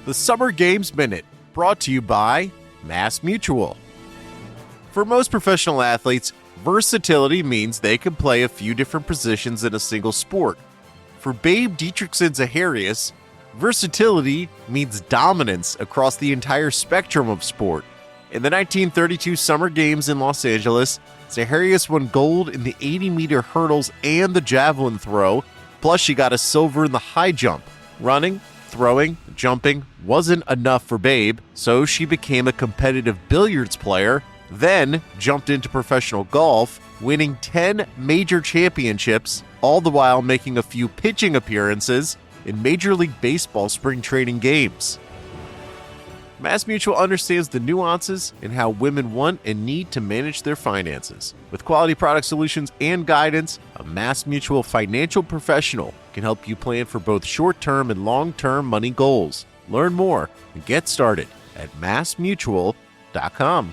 The Summer Games Minute, brought to you by Mass Mutual. For most professional athletes, versatility means they can play a few different positions in a single sport. For Babe Dietrichson-Zaharias, versatility means dominance across the entire spectrum of sport. In the 1932 Summer Games in Los Angeles, Zaharias won gold in the 80-meter hurdles and the javelin throw, plus she got a silver in the high jump. Running, throwing, jumping wasn't enough for Babe, so she became a competitive billiards player, then jumped into professional golf, winning 10 major championships, all the while making a few pitching appearances in Major League Baseball spring training games. Mass Mutual understands the nuances in how women want and need to manage their finances. With quality product solutions and guidance, a Mass Mutual financial professional can help you plan for both short-term and long-term money goals. Learn more and get started at massmutual.com.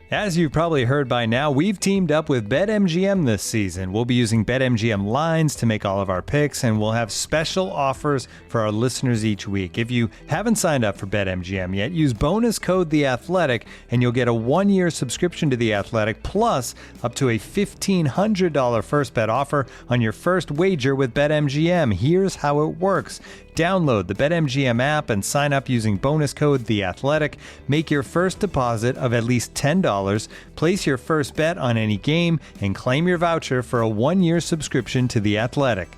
As you've probably heard by now, we've teamed up with BetMGM this season. We'll be using BetMGM lines to make all of our picks, and we'll have special offers for our listeners each week. If you haven't signed up for BetMGM yet, use bonus code The Athletic, and you'll get a 1-year subscription to The Athletic, plus up to a $1,500 first bet offer on your first wager with BetMGM. Here's how it works. Download the BetMGM app and sign up using bonus code The Athletic. Make your first deposit of at least $10. Place your first bet on any game and claim your voucher for a 1-year subscription to The Athletic.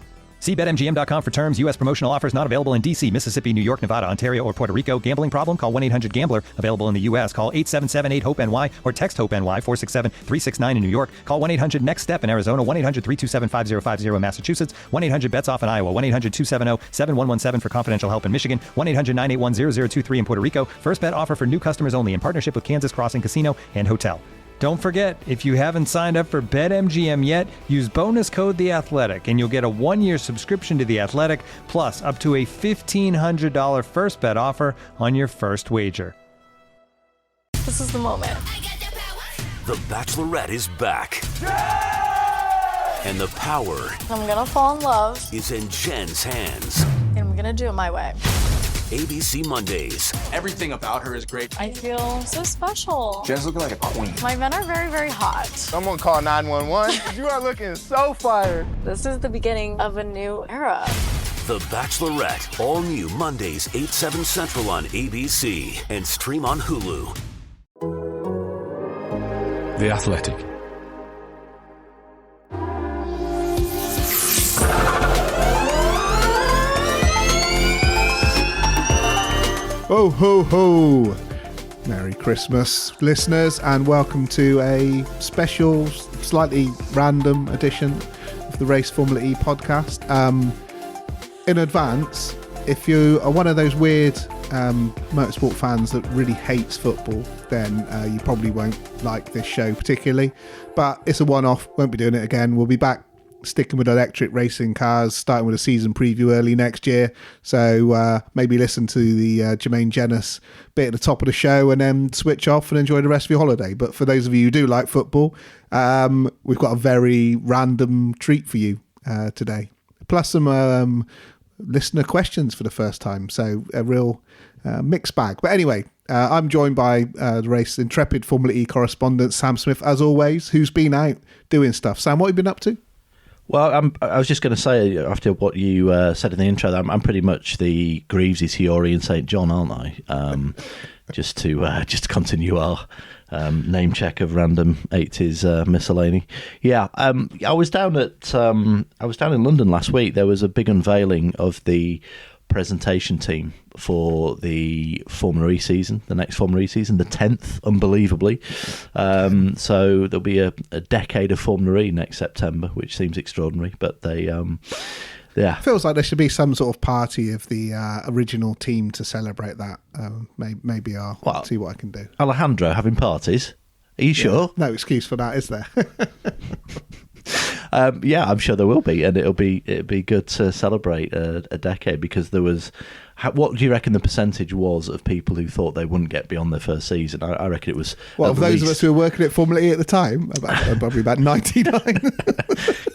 See BetMGM.com for terms. U.S. promotional offers not available in D.C., Mississippi, New York, Nevada, Ontario, or Puerto Rico. Gambling problem? Call 1-800-GAMBLER. Available in the U.S. Call 877-8-HOPE-NY or text HOPE-NY 467-369 in New York. Call 1-800-NEXT-STEP in Arizona. 1-800-327-5050 in Massachusetts. 1-800-BETS-OFF in Iowa. 1-800-270-7117 for confidential help in Michigan. 1-800-981-0023 in Puerto Rico. First bet offer for new customers only in partnership with Kansas Crossing Casino and Hotel. Don't forget, if you haven't signed up for BetMGM yet, use bonus code The Athletic, and you'll get a 1-year subscription to The Athletic, plus up to a $1,500 first bet offer on your first wager. This is the moment. The Bachelorette is back. Yeah! And the power I'm gonna fall in love. is in Jen's hands. And I'm gonna do it my way. ABC Mondays. Everything about her is great. I feel so special. Jen's looking like a queen. My men are very, very hot. Someone call 911. You are looking so fired. This is the beginning of a new era. The Bachelorette. All new Mondays, 8/7 Central on ABC and stream on Hulu. The Athletic. Ho, ho, ho. Merry Christmas, listeners, and welcome to a special, slightly random edition of the Race Formula E podcast. In advance, if you are one of those weird motorsport fans that really hates football, then you probably won't like this show particularly. But it's a one-off, won't be doing it again. We'll be back sticking with electric racing cars, starting with a season preview early next year. So maybe listen to the Jermaine Jenas bit at the top of the show and then switch off and enjoy the rest of your holiday. But for those of you who do like football, we've got a very random treat for you today. Plus some listener questions for the first time. So a real mixed bag. But anyway, I'm joined by the race intrepid Formula E correspondent Sam Smith, as always, who's been out doing stuff. Sam, what have you been up to? Well, I was just going to say, after what you said in the intro, that I'm pretty much the Greavesy, Fiore and St John, aren't I? Just to continue our name check of random 80s miscellany. Yeah, I was down in London last week. There was a big unveiling of the presentation team for the Formula E season, the next Formula E season, the 10th, unbelievably. So there'll be a decade of Formula E next September, which seems extraordinary, but they feels like there should be some sort of party of the original team to celebrate that. Maybe I'll see what I can do. Alejandro having parties? Are you sure? No excuse for that, is there? Yeah, I'm sure there will be, and it'll be good to celebrate a decade, because there was. What do you reckon the percentage was of people who thought they wouldn't get beyond their first season? I reckon it was. Well, of those of us who were working at Formula E at the time, probably about 99.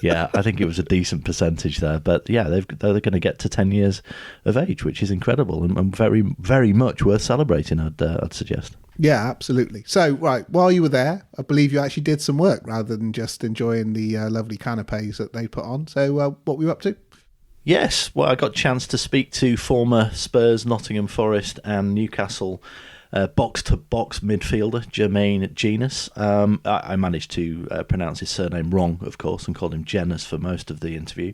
Yeah, I think it was a decent percentage there. But yeah, they're going to get to 10 years of age, which is incredible and very, very much worth celebrating, I'd suggest. Yeah, absolutely. So, right, while you were there, I believe you actually did some work rather than just enjoying the lovely canapes that they put on. So, what were you up to? Yes, well, I got a chance to speak to former Spurs, Nottingham Forest and Newcastle box-to-box midfielder Jermaine Jenas. I managed to pronounce his surname wrong, of course, and called him Jenas for most of the interview.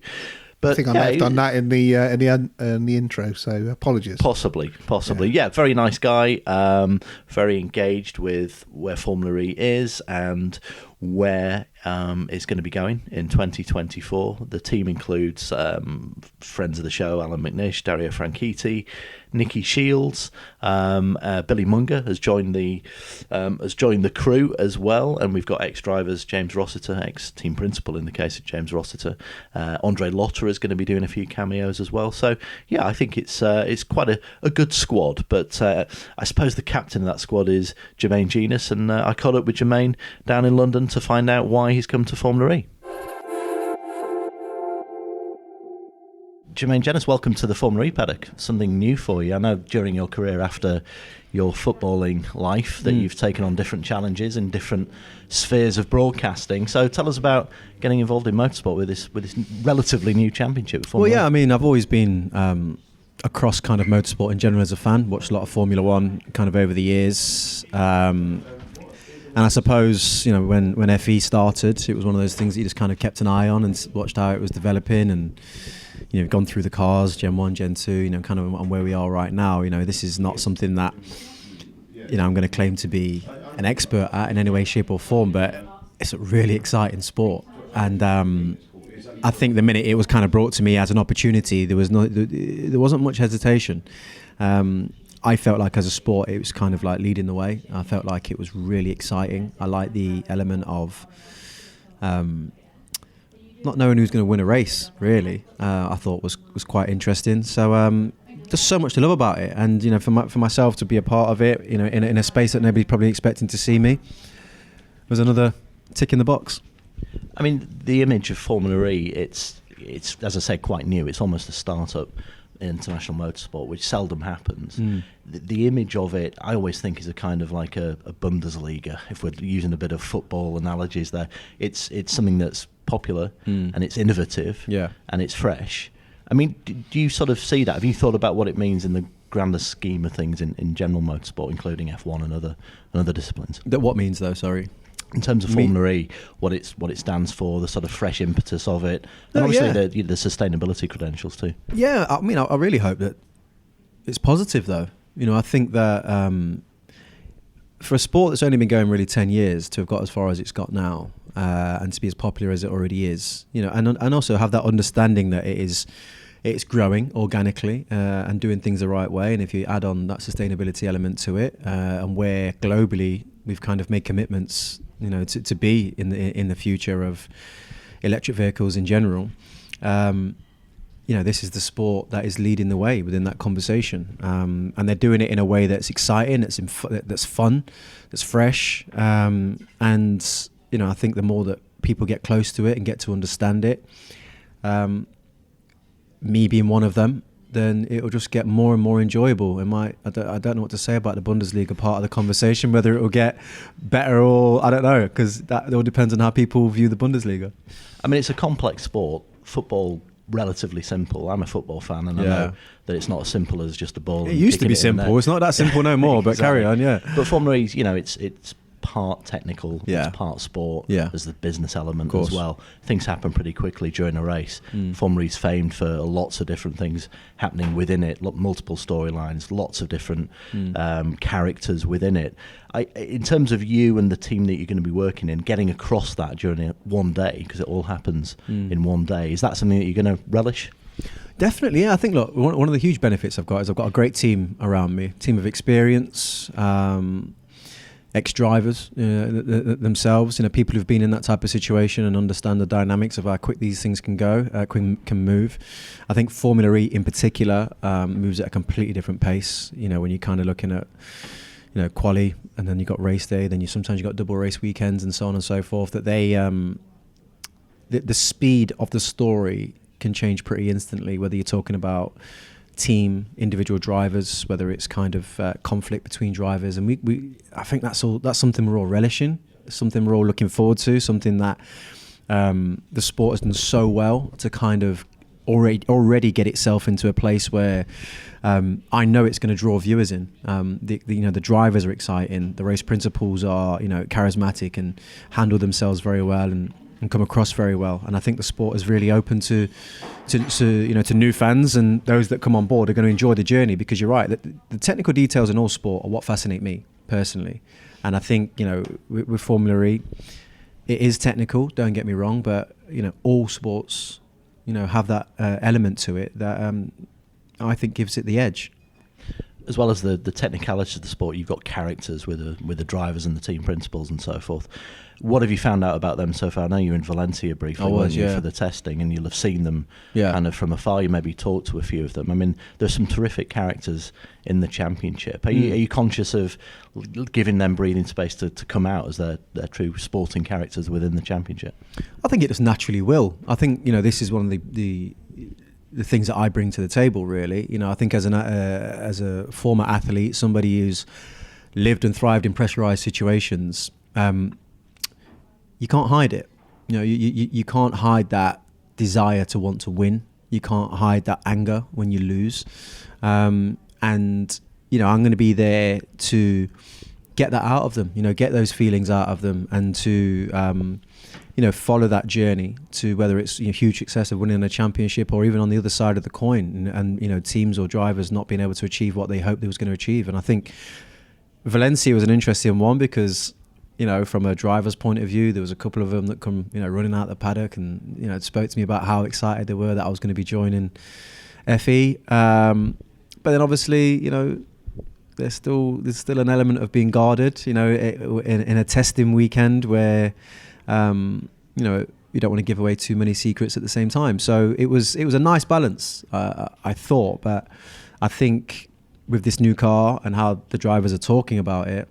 But I think I may have done that in the intro, so apologies. Possibly. Yeah, very nice guy, very engaged with where Formula E is and where it's going to be going in 2024. The team includes friends of the show, Alan McNish, Dario Franchitti, Nicky Shields, Billy Munger has joined the crew as well, and we've got ex-drivers James Rossiter, ex-team principal in the case of James Rossiter. Andre Lotter is going to be doing a few cameos as well. So yeah, I think it's quite a good squad. But I suppose the captain of that squad is Jermaine Jenas, and I caught up with Jermaine down in London to find out why he's come to Formula E. Jermaine Jenas, welcome to the Formula E paddock. Something new for you. I know during your career after your footballing life that you've taken on different challenges in different spheres of broadcasting. So tell us about getting involved in motorsport with this relatively new championship. Formula Well, yeah, I mean, I've always been across kind of motorsport in general as a fan. Watched a lot of Formula One kind of over the years. And I suppose, you know, when FE started, it was one of those things that you just kind of kept an eye on and watched how it was developing, and, you know, gone through the cars, Gen 1, Gen 2, you know, kind of on where we are right now. You know, this is not something that, you know, I'm going to claim to be an expert at in any way, shape or form, but it's a really exciting sport. And I think the minute it was kind of brought to me as an opportunity, there wasn't much hesitation. I felt like as a sport, it was kind of like leading the way. I felt like it was really exciting. I like the element of not knowing who's going to win a race, really. I thought was quite interesting. So just so much to love about it. And, you know, for myself to be a part of it, you know, in a space that nobody's probably expecting to see me, was another tick in the box. I mean, the image of Formula E, it's as I say, quite new. It's almost a start-up in international motorsport, which seldom happens. The image of it, I always think, is a kind of like a Bundesliga, if we're using a bit of football analogies there. It's something that's popular and it's innovative and it's fresh. I mean, do you sort of see that? Have you thought about what it means in the grander scheme of things in general motorsport, including F1 and other disciplines? What means, though, sorry? In terms of Formula E, what it stands for, the sort of fresh impetus of it, and obviously the sustainability credentials too. Yeah, I mean, I really hope that it's positive, though. You know, I think that for a sport that's only been going really 10 years to have got as far as it's got now, and to be as popular as it already is, you know, and also have that understanding that it's growing organically and doing things the right way. And if you add on that sustainability element to it, and where globally we've kind of made commitments, you know, to be in the future of electric vehicles in general, you know, this is the sport that is leading the way within that conversation, and they're doing it in a way that's exciting, that's fun, that's fresh, and, you know, I think the more that people get close to it and get to understand it, me being one of them, then it'll just get more and more enjoyable. I don't know what to say about the Bundesliga part of the conversation, whether it will get better or I don't know, because that all depends on how people view the Bundesliga. I mean, it's a complex sport. Football, relatively simple. I'm a football fan, and I know that it's not as simple as just a ball. It used to be simple. It's not that simple no more, but exactly. Carry on, yeah. But Formula E, you know, it's part technical, it's part sport, there's the business element as well. Things happen pretty quickly during a race. Formula E's famed for lots of different things happening within it, multiple storylines, lots of different characters within it. In terms of you and the team that you're going to be working in, getting across that during one day, because it all happens in one day, is that something that you're going to relish? Definitely, yeah. I think, look, one of the huge benefits I've got is I've got a great team around me, team of experience, ex-drivers themselves, people who've been in that type of situation and understand the dynamics of how quick these things can go, can move. I think Formula E in particular moves at a completely different pace. When you're kind of looking at quali, and then you got race day, then sometimes you got double race weekends and so on and so forth. That they the speed of the story can change pretty instantly, whether you're talking about team, individual drivers, whether it's kind of conflict between drivers, and I think that's something we're all relishing, something we're all looking forward to, something that the sport has done so well to kind of already get itself into a place where I know it's going to draw viewers in. The drivers are exciting, the race principals are charismatic and handle themselves very well and come across very well, and I think the sport is really open to new fans, and those that come on board are going to enjoy the journey, because you're right, the technical details in all sport are what fascinate me personally, and I think with Formula E, it is technical, don't get me wrong, but all sports have that element to it that I think gives it the edge. As well as the technicalities of the sport, you've got characters with the drivers and the team principals and so forth. What have you found out about them so far? I know you were in Valencia briefly, weren't you, for the testing, and you'll have seen them kind of from afar. You maybe talked to a few of them. I mean, there's some terrific characters in the championship. Are you conscious of giving them breathing space to come out as their true sporting characters within the championship? I think it just naturally will. I think this is one of the things that I bring to the table, really. I think as a former athlete, somebody who's lived and thrived in pressurized situations, you can't hide it. You can't hide that desire to want to win. You can't hide that anger when you lose. And I'm going to be there to get that out of them, get those feelings out of them, and to follow that journey to whether it's huge success of winning a championship, or even on the other side of the coin, and teams or drivers not being able to achieve what they hoped they was going to achieve. And I think Valencia was an interesting one because from a driver's point of view, there was a couple of them that come running out the paddock and spoke to me about how excited they were that I was going to be joining FE, but then obviously there's still an element of being guarded in a testing weekend where you don't want to give away too many secrets at the same time. So it was a nice balance, I thought. But I think with this new car and how the drivers are talking about it,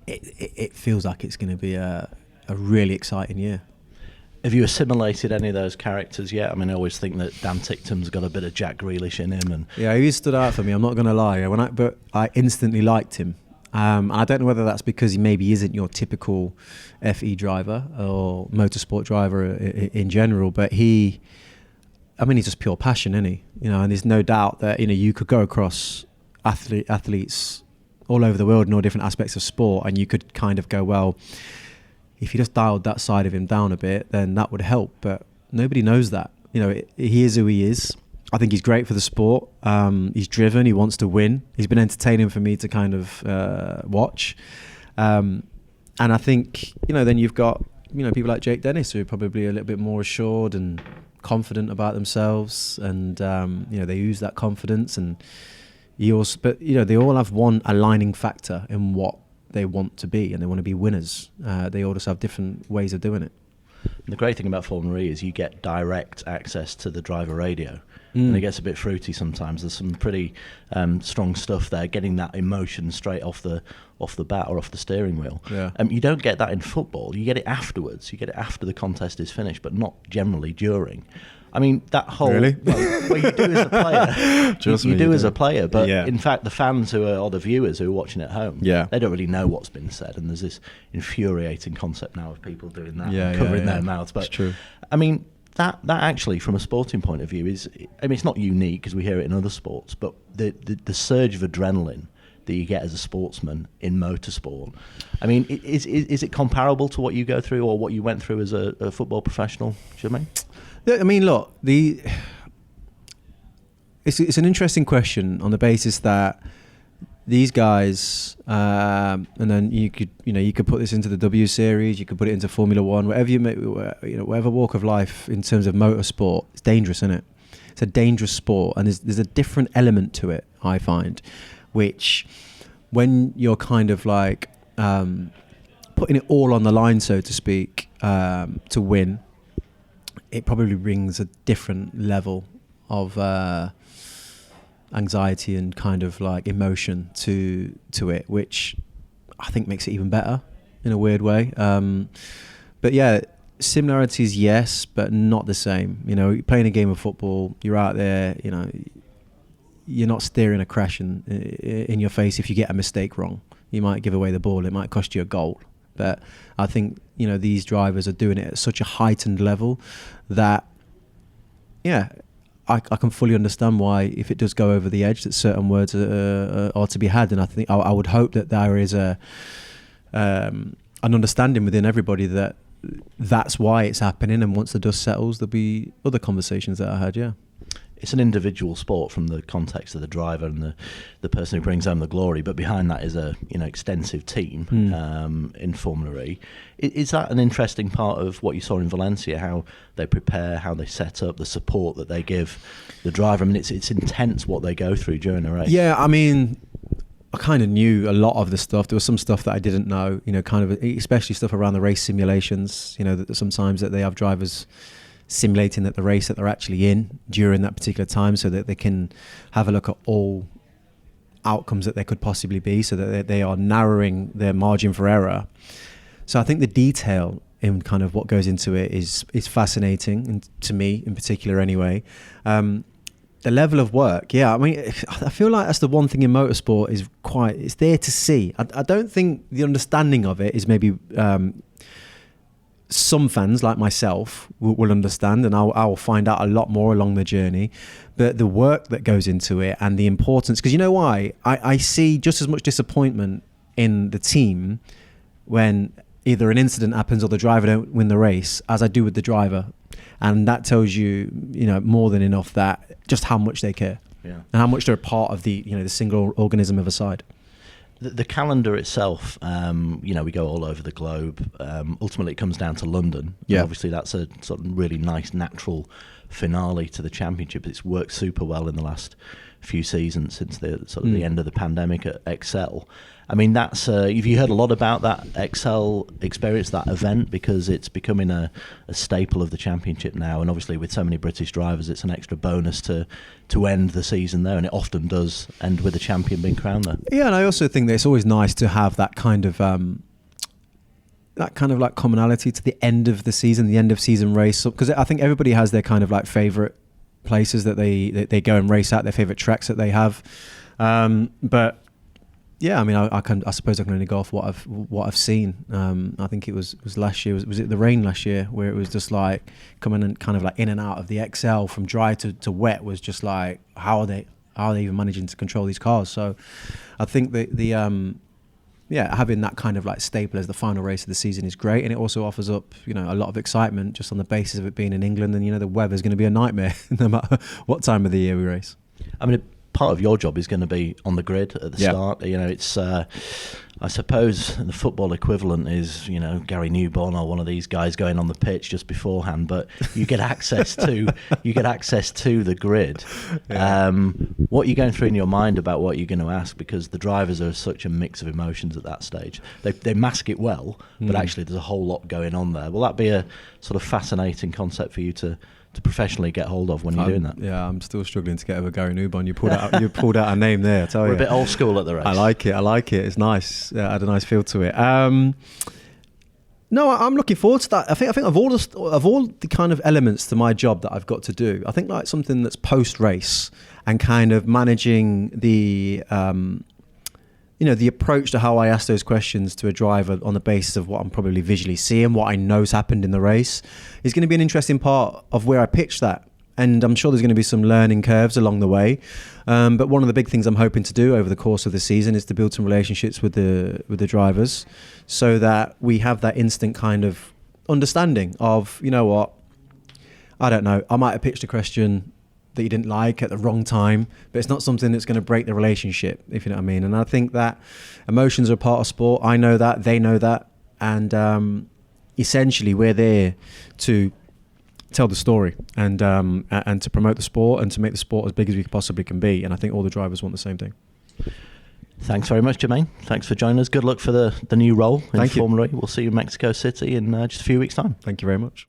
it feels like it's going to be a really exciting year. Have you assimilated any of those characters yet? I mean, I always think that Dan Ticktum's got a bit of Jack Grealish in him, and he stood out for me. I'm not going to lie. But I instantly liked him. I don't know whether that's because he maybe isn't your typical FE driver or motorsport driver in general, but he's just pure passion, isn't he? And there's no doubt that you could go across athletes all over the world in all different aspects of sport, and you could kind of go, well, if you just dialed that side of him down a bit, then that would help. But nobody knows that. He is who he is. I think he's great for the sport. He's driven. He wants to win. He's been entertaining for me to kind of watch. And I think, then you've got, people like Jake Dennis, who are probably a little bit more assured and confident about themselves. And, they use that confidence. And they all have one aligning factor in what they want to be, and they want to be winners. They all just have different ways of doing it. And the great thing about Formula E is you get direct access to the driver radio. And it gets a bit fruity sometimes. There's some pretty strong stuff there, getting that emotion straight off the bat or off the steering wheel. Yeah. You don't get that in football. You get it afterwards. You get it after the contest is finished, but not generally during. I mean, that whole... Really? Well, you do as a player. you do as a player, but yeah. In fact, the fans or the viewers who are watching at home, they don't really know what's been said, and there's this infuriating concept now of people doing that and covering their mouths. But it's true. I mean, that actually, from a sporting point of view, is... I mean, it's not unique because we hear it in other sports, but the surge of adrenaline that you get as a sportsman in motorsport. I mean, is it comparable to what you go through or what you went through as a football professional, Jermaine? I mean, look, it's an interesting question on the basis that these guys, and then you could put this into the W Series, you could put it into Formula One, whatever walk of life in terms of motorsport. It's dangerous, isn't it? It's a dangerous sport, and there's a different element to it, I find, which when you're kind of like putting it all on the line, so to speak, to win, it probably brings a different level of anxiety and kind of like emotion to it, which I think makes it even better in a weird way. But yeah, similarities, yes, but not the same. You know, you're playing a game of football, you're out there, you know, you're not steering a crash in your face if you get a mistake wrong. You might give away the ball, it might cost you a goal. But I think, you know, these drivers are doing it at such a heightened level that, yeah, I can fully understand why, if it does go over the edge, that certain words are to be had. And I think I would hope that there is an understanding within everybody that that's why it's happening. And once the dust settles, there'll be other conversations that I had. Yeah. It's an individual sport from the context of the driver and the person who brings home the glory, but behind that is a extensive team in Formula E. Is that an interesting part of what you saw in Valencia? How they prepare, how they set up, the support that they give the driver? I mean, it's intense what they go through during a race. Yeah, I mean, I kind of knew a lot of the stuff. There was some stuff that I didn't know. You know, kind of especially stuff around the race simulations. You know, that sometimes that they have drivers simulating that the race that they're actually in during that particular time, so that they can have a look at all outcomes that there could possibly be, so that they are narrowing their margin for error. So I think the detail in kind of what goes into it is fascinating, and to me in particular anyway. The level of work, yeah, I mean, I feel like that's the one thing in motorsport is it's there to see. I don't think the understanding of it is maybe some fans like myself will understand, and I'll find out a lot more along the journey. But the work that goes into it and the importance, because you know why? I see just as much disappointment in the team when either an incident happens or the driver don't win the race as I do with the driver. And that tells you, more than enough that just how much they care, and how much they're a part of the single organism of a side. The calendar itself, we go all over the globe. Ultimately, it comes down to London. Yeah. And obviously, that's a sort of really nice, natural finale to the championship. It's worked super well in the last few seasons since the end of the pandemic at Excel. I mean, that's have you heard a lot about that Excel experience, that event, because it's becoming a staple of the championship now, and obviously with so many British drivers, it's an extra bonus to end the season there, and it often does end with a champion being crowned there. Yeah, and I also think that it's always nice to have that kind of like commonality to the end of the season, the end of season race, because I think everybody has their kind of like favourite places that they go and race at, their favourite tracks that they have, but yeah, I mean, I suppose I can only go off what I've seen. I think it was last year. Was it the rain last year where it was just like coming and kind of like in and out of the XL from dry to wet was just like how are they even managing to control these cars? So I think the having that kind of like staple as the final race of the season is great, and it also offers up a lot of excitement just on the basis of it being in England, and the weather's going to be a nightmare no matter what time of the year we race. I mean, part of your job is going to be on the grid at the start. It's I suppose the football equivalent is Gary Newborn or one of these guys going on the pitch just beforehand, but you get access to the grid. What are you going through in your mind about what you're going to ask, because the drivers are such a mix of emotions at that stage. They mask it well, but actually there's a whole lot going on there. Will that be a sort of fascinating concept for you to professionally get hold of when you're doing that? Yeah, I'm still struggling to get over Gary Newborn. You pulled out a name there, I tell you. We're a bit old school at the race. I like it. It's nice. Yeah, it had a nice feel to it. No, I'm looking forward to that. I think of all the kind of elements to my job that I've got to do, I think like something that's post race and kind of managing the the approach to how I ask those questions to a driver on the basis of what I'm probably visually seeing, what I know's happened in the race, is going to be an interesting part of where I pitch that. And I'm sure there's going to be some learning curves along the way. But one of the big things I'm hoping to do over the course of the season is to build some relationships with the drivers, so that we have that instant kind of understanding of, I don't know, I might have pitched a question that you didn't like at the wrong time, but it's not something that's going to break the relationship, if you know what I mean. And I think that emotions are a part of sport. I know that, they know that, and essentially we're there to tell the story and to promote the sport and to make the sport as big as we possibly can be. And I think all the drivers want the same thing. Thanks very much, Jermaine. Thanks for joining us. Good luck for the new role in Thank you. Formula E. We'll see you in Mexico City in just a few weeks' time. Thank you very much.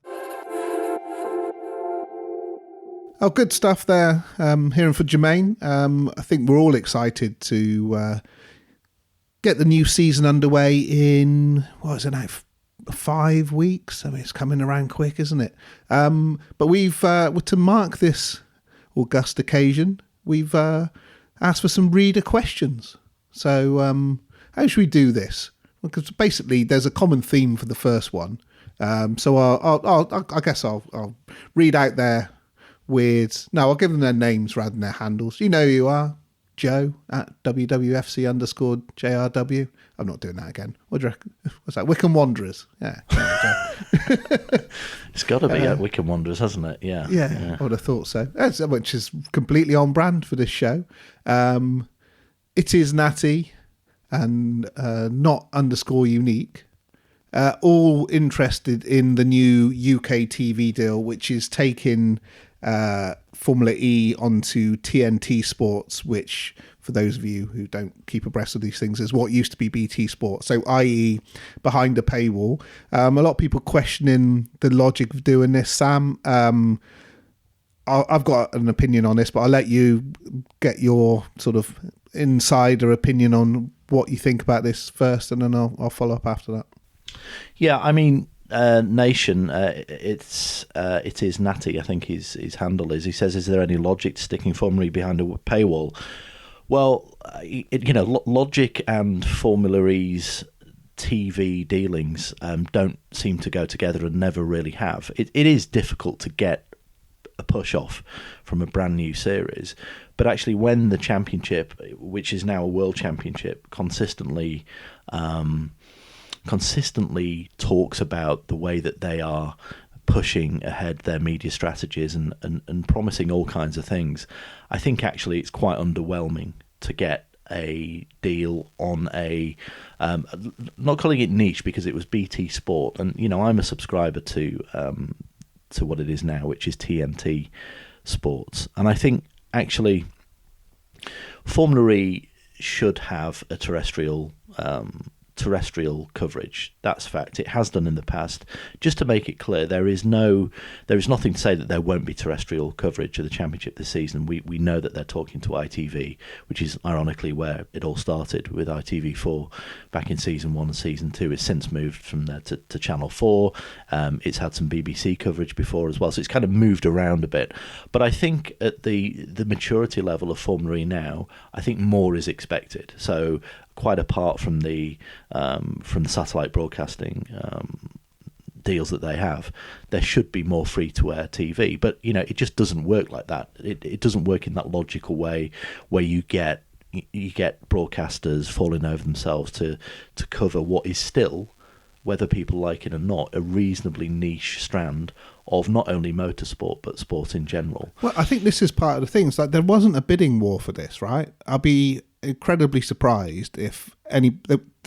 Oh, good stuff there. Hearing from Jermaine. I think we're all excited to get the new season underway in, what is it now, 5 weeks? I mean, it's coming around quick, isn't it? But we've, to mark this august occasion, we've asked for some reader questions. So how should we do this? Because basically there's a common theme for the first one. So I guess I'll read out their I'll give them their names rather than their handles. You know who you are. Joe at WWFC_JRW. I'm not doing that again. What do you reckon? What's that? Wickham Wanderers. Yeah. It's got to be at Wickham Wanderers, hasn't it? Yeah. Yeah. I would have thought so. Which is completely on brand for this show. It is Natty and not _unique. All interested in the new UK TV deal, which is taking Formula E onto TNT Sports, which, for those of you who don't keep abreast of these things, is what used to be BT Sport. So, i.e., behind a paywall. A lot of people questioning the logic of doing this. Sam, I've got an opinion on this, but I'll let you get your sort of insider opinion on what you think about this first, and then I'll follow up after that. Yeah, I mean, Nation, it is Natty, I think his handle is. He says, is there any logic to sticking Formula E behind a paywall? Well, logic and Formula E's TV dealings don't seem to go together and never really have. It is difficult to get a push off from a brand new series, but actually when the championship, which is now a World Championship, consistently talks about the way that they are pushing ahead their media strategies and promising all kinds of things, I think actually it's quite underwhelming to get a deal on a not calling it niche because it was BT Sport, and I'm a subscriber to what it is now, which is TNT Sports, and I think actually Formula E should have a terrestrial coverage. That's fact. It has done in the past. Just to make it clear, there is nothing to say that there won't be terrestrial coverage of the championship this season. We know that they're talking to ITV, which is ironically where it all started with ITV4 back in season 1 and season 2. It's since moved from there to Channel 4. It's had some BBC coverage before as well, so it's kind of moved around a bit. But I think at the maturity level of Formula E now, I think more is expected. So quite apart from the satellite broadcasting deals that they have, there should be more free-to-air TV. But it just doesn't work like that. It doesn't work in that logical way where you get broadcasters falling over themselves to cover what is still, whether people like it or not, a reasonably niche strand of not only motorsport but sport in general. Well, I think this is part of the thing. It's like there wasn't a bidding war for this, right? I'll be incredibly surprised if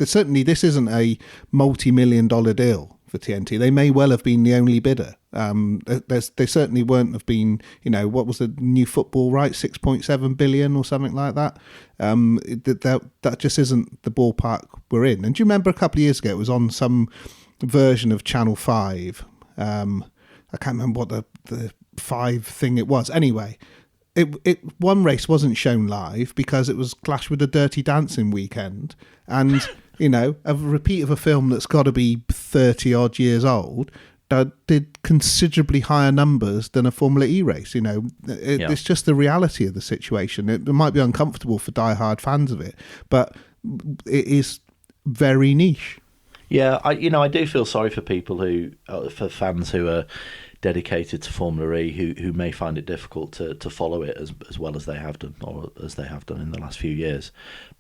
certainly this isn't a multi-million-dollar deal for TNT. They may well have been the only bidder. They certainly won't have been, what was the new football right, 6.7 billion or something like that. That just isn't the ballpark we're in. And do you remember a couple of years ago, it was on some version of Channel 5. I can't remember what the 5 thing it was. Anyway, one race wasn't shown live because it was clashed with the Dirty Dancing weekend, and a repeat of a film that's got to be 30 odd years old did considerably higher numbers than a Formula E race. It's just the reality of the situation. It might be uncomfortable for diehard fans of it, but it is very niche. Yeah, I do feel sorry for people for fans who are dedicated to Formula E who may find it difficult to follow it as well as they have done, or as they have done in the last few years.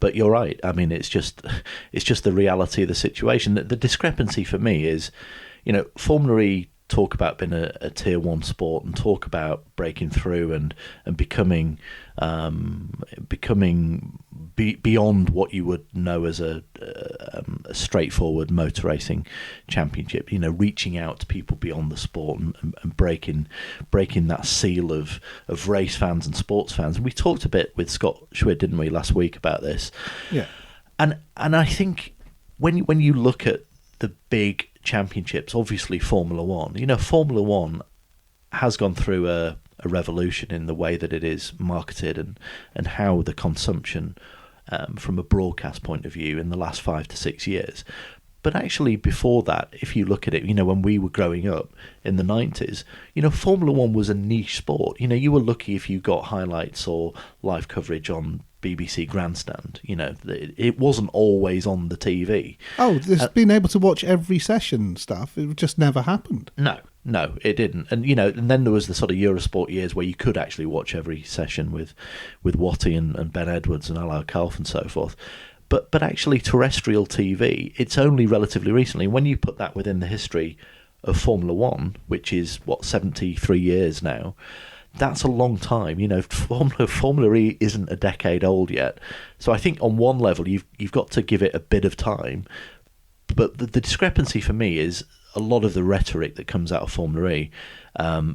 But you're right. I mean, it's just the reality of the situation. The discrepancy for me is, Formula E talk about being a tier 1 sport and talk about breaking through and becoming beyond what you would know as a straightforward motor racing championship. Reaching out to people beyond the sport and breaking that seal of race fans and sports fans. And we talked a bit with Scott Schwid, didn't we, last week about this? Yeah. And I think when you look at the big championships, obviously Formula One. Formula One has gone through a revolution in the way that it is marketed and how the consumption from a broadcast point of view in the last 5 to 6 years. But actually before that, if you look at it, when we were growing up in the 90s, Formula One was a niche sport. You were lucky if you got highlights or live coverage on BBC Grandstand. It wasn't always on the TV. Oh, being able to watch every session stuff, it just never happened. No, it didn't. And and then there was the sort of Eurosport years where you could actually watch every session with Watty and Ben Edwards and Allard Kalf and so forth. But actually terrestrial TV, it's only relatively recently, when you put that within the history of Formula One, which is 73 years now, that's a long time. Formula E isn't a decade old yet. So I think on one level you've got to give it a bit of time. But the discrepancy for me is a lot of the rhetoric that comes out of Formula E from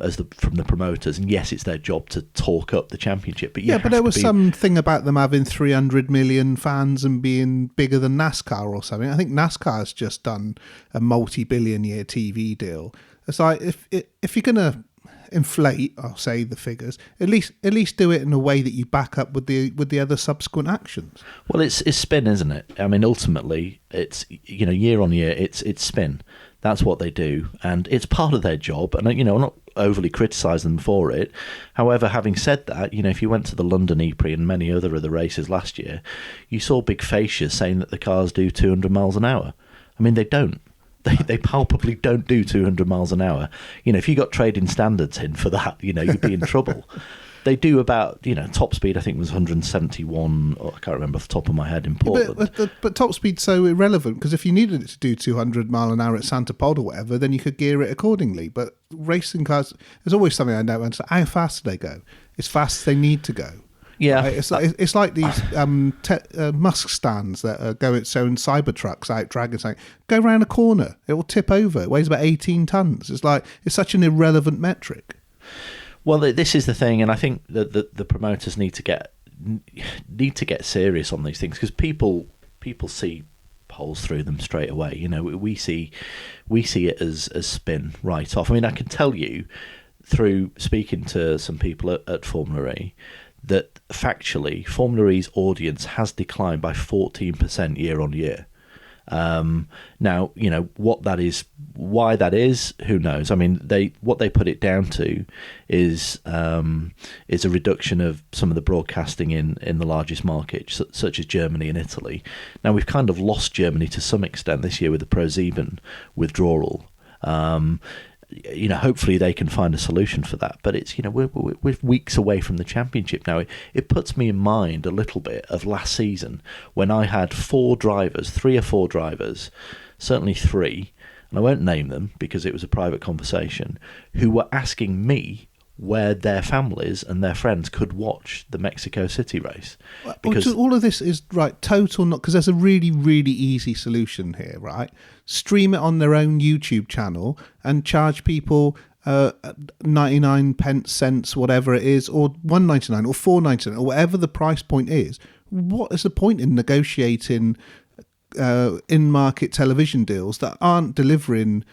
the promoters, and yes, it's their job to talk up the championship. But but there was something about them having 300 million fans and being bigger than NASCAR or something. I think NASCAR has just done a multi-billion-year TV deal. It's like if you're gonna inflate, I'll say, the figures, at least do it in a way that you back up with the other subsequent actions. Well, it's spin, isn't it? I mean, ultimately, it's year on year, it's spin. That's what they do, and it's part of their job. And I'm not overly criticise them for it. However, having said that, if you went to the London E-Prix and many other of the races last year, you saw big facias saying that the cars do 200 miles an hour. I mean, they don't. They palpably don't do 200 miles an hour. If you got trading standards in for that, you'd be in trouble. They do about, top speed I think was 171, I can't remember off the top of my head, in Portland. But top speed's so irrelevant, because if you needed it to do 200 mile an hour at Santa Pod or whatever, then you could gear it accordingly. But racing cars, there's always something I know. How fast do they go? As fast as they need to go. Yeah, right? It's like these Musk stands that are going selling Cybertrucks out dragging something. Go around a corner, it will tip over. It weighs about 18 tons. It's such an irrelevant metric. Well, this is the thing, and I think that the promoters need to get serious on these things, because people see holes through them straight away. We see it as spin right off. I mean, I can tell you through speaking to some people at Formula E that factually Formula E's audience has declined by 14% year on year. Now, what that is, why that is, who knows? I mean, what they put it down to is a reduction of some of the broadcasting in the largest markets, such as Germany and Italy. Now, we've kind of lost Germany to some extent this year with the ProSieben withdrawal. Hopefully they can find a solution for that. But it's, we're weeks away from the championship now. It puts me in mind a little bit of last season when I had 3 or 4 drivers, certainly 3, and I won't name them because it was a private conversation, who were asking me where their families and their friends could watch the Mexico City race. Because all of this is total, not because there's a really, really easy solution here, right? Stream it on their own YouTube channel and charge people 99 cents, whatever it is, or $1.99 or $4.99 or whatever the price point is. What is the point in negotiating in-market television deals that aren't delivering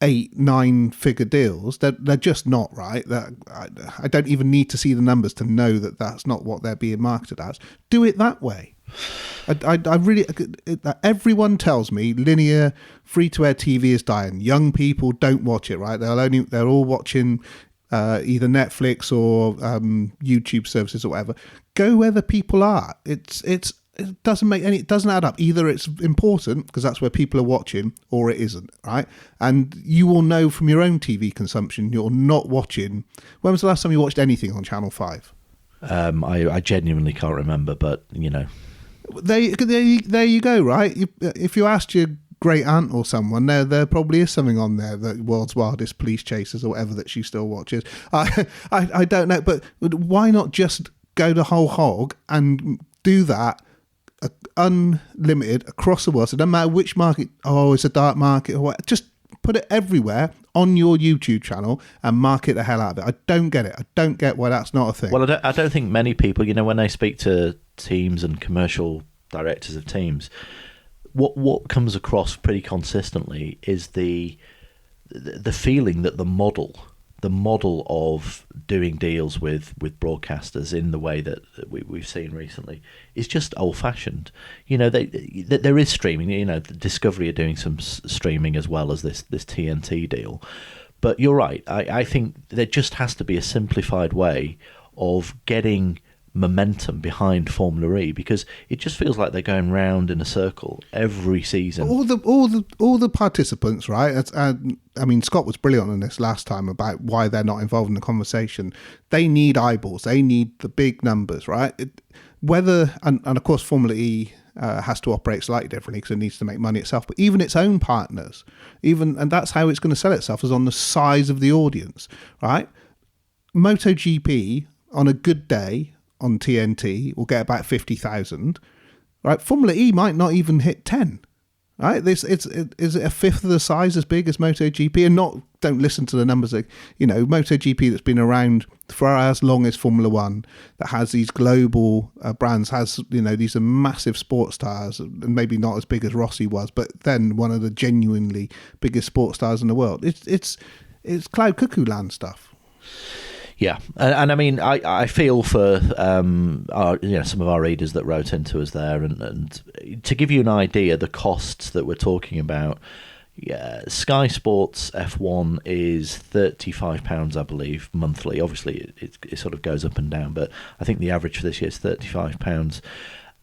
8-9 figure deals? They're just not, right. I don't even need to see the numbers to know that that's not what they're being marketed as. Do it that way. I really, everyone tells me linear free-to-air TV is dying. Young people don't watch it, right? They're all watching either Netflix or YouTube services or whatever. Go where the people are. It doesn't add up. Either it's important because that's where people are watching, or it isn't, right? And you will know from your own TV consumption you're not watching. When was the last time you watched anything on Channel 5? I genuinely can't remember, but there you go, right? If you asked your great aunt or someone, there probably is something on there, the World's Wildest Police Chasers or whatever, that she still watches. I don't know, but why not just go the whole hog and do that unlimited across the world. So no matter which market, it's a dark market or what, just put it everywhere on your YouTube channel and market the hell out of it. I don't get it. I don't get why that's not a thing. Well, I don't think many people, when they speak to teams and commercial directors of teams, what comes across pretty consistently is the feeling that the model of doing deals with broadcasters in the way that we've seen recently is just old-fashioned. There is streaming. Discovery are doing some streaming as well as this TNT deal. But you're right. I think there just has to be a simplified way of getting momentum behind Formula E, because it just feels like they're going round in a circle every season. All the participants, right? Scott was brilliant on this last time about why they're not involved in the conversation. They need eyeballs. They need the big numbers, right? And of course, Formula E has to operate slightly differently because it needs to make money itself. But even its own partners, and that's how it's going to sell itself, is on the size of the audience, right? MotoGP on a good day on TNT will get about 50,000, right? Formula E might not even hit 10, right? Is it a fifth of the size, as big as MotoGP? And don't listen to the numbers. MotoGP that's been around for as long as Formula One, that has these global brands, has these are massive sports stars, and maybe not as big as Rossi was, but then one of the genuinely biggest sports stars in the world. It's cloud cuckoo land stuff. Yeah, and I mean, I feel for some of our readers that wrote into us there, and to give you an idea, the costs that we're talking about. Yeah, Sky Sports F1 is £35, I believe, monthly. Obviously, it sort of goes up and down, but I think the average for this year is £35.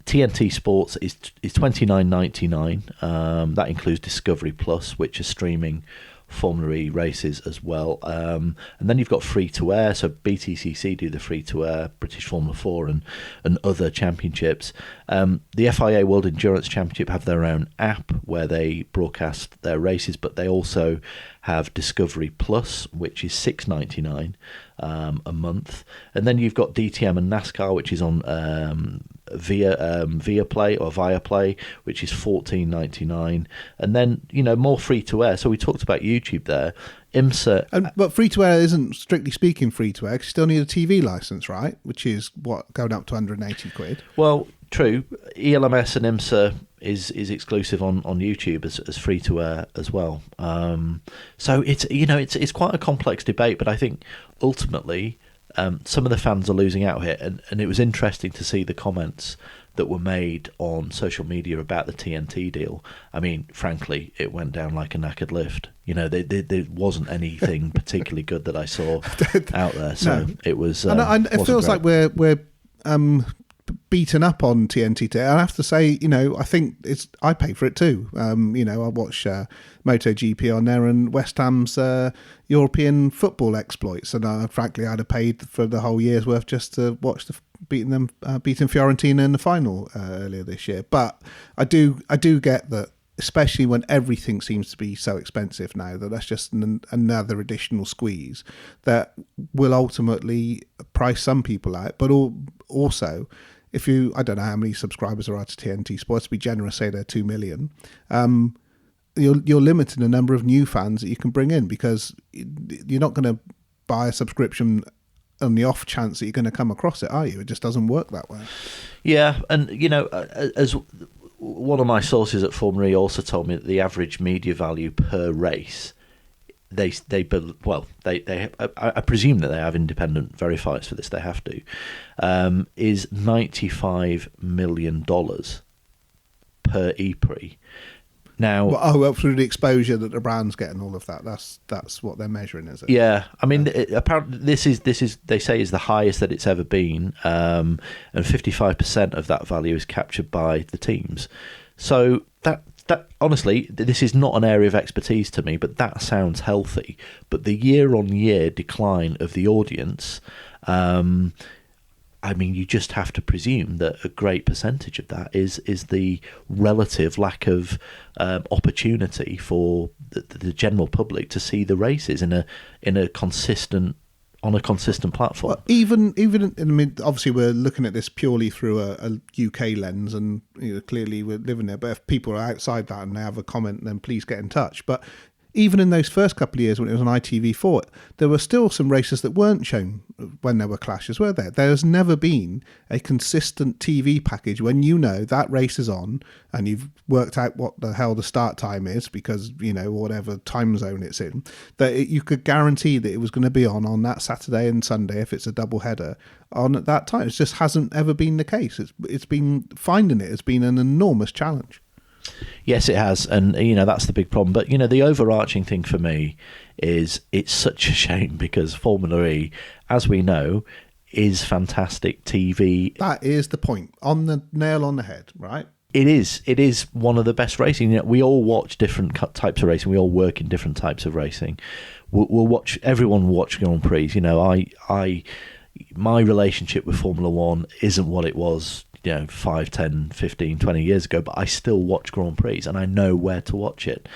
TNT Sports is $29.99. That includes Discovery Plus, which is streaming Formula E races as well, and then you've got free to air. So BTCC do the free to air British Formula 4 and other championships. The FIA World Endurance Championship have their own app where they broadcast their races, but they also have Discovery Plus, which is $6.99 a month, and then you've got DTM and NASCAR, which is on Viaplay, which is $14.99, and then more free to air. So we talked about YouTube there. IMSA, but free to air isn't strictly speaking free to air, because you still need a TV license, right? Which is going up to £180. Well, true. ELMS and IMSA is exclusive on YouTube as free to air as well. So it's quite a complex debate, but I think ultimately some of the fans are losing out here, and it was interesting to see the comments that were made on social media about the TNT deal. I mean, frankly, it went down like a knackered lift. There wasn't anything particularly good that I saw out there. So it was. And it feels like we're beaten up on TNT today. I have to say, I think I pay for it too. I watch MotoGP on there and West Ham's European football exploits, and frankly, I'd have paid for the whole year's worth just to watch beating Fiorentina in the final earlier this year. But I do get that, especially when everything seems to be so expensive now, that's just another additional squeeze that will ultimately price some people out. But also, I don't know how many subscribers there are to TNT Sports, to be generous, say they're 2 million, you're limiting the number of new fans that you can bring in, because you're not going to buy a subscription on the off chance that you're going to come across it, are you? It just doesn't work that way. Yeah, and as one of my sources at Formula E also told me that the average media value per race, I presume that they have independent verifiers for this, they have to, is $95 million per EPRI. Now, through the exposure that the brand's getting, all of that. That's what they're measuring, is it? Yeah, I mean, apparently this is they say is the highest that it's ever been, and 55% of that value is captured by the teams. So that honestly, this is not an area of expertise to me, but that sounds healthy. But the year-on-year decline of the audience, I mean, you just have to presume that a great percentage of that is the relative lack of opportunity for the general public to see the races in a consistent on a consistent platform. Well, even I mean, obviously we're looking at this purely through a UK lens, and clearly we're living there. But if people are outside that and they have a comment, then please get in touch. But even in those first couple of years when it was on ITV4, there were still some races that weren't shown when there were clashes, were there? There has never been a consistent TV package when that race is on and you've worked out what the hell the start time is because, whatever time zone it's in, that you could guarantee that it was going to be on that Saturday and Sunday if it's a double header on at that time. It just hasn't ever been the case. It's been finding it has been an enormous challenge. Yes, it has, and that's the big problem. But the overarching thing for me is it's such a shame because Formula E, as we know, is fantastic TV. That is the point, on the nail on the head, right? It is one of the best racing. We all watch different types of racing. We all work in different types of racing. We'll watch. Everyone watch Grand Prix. My relationship with Formula One isn't what it was 5, 10, 15, 20 years ago, but I still watch Grand Prix and I know where to watch it.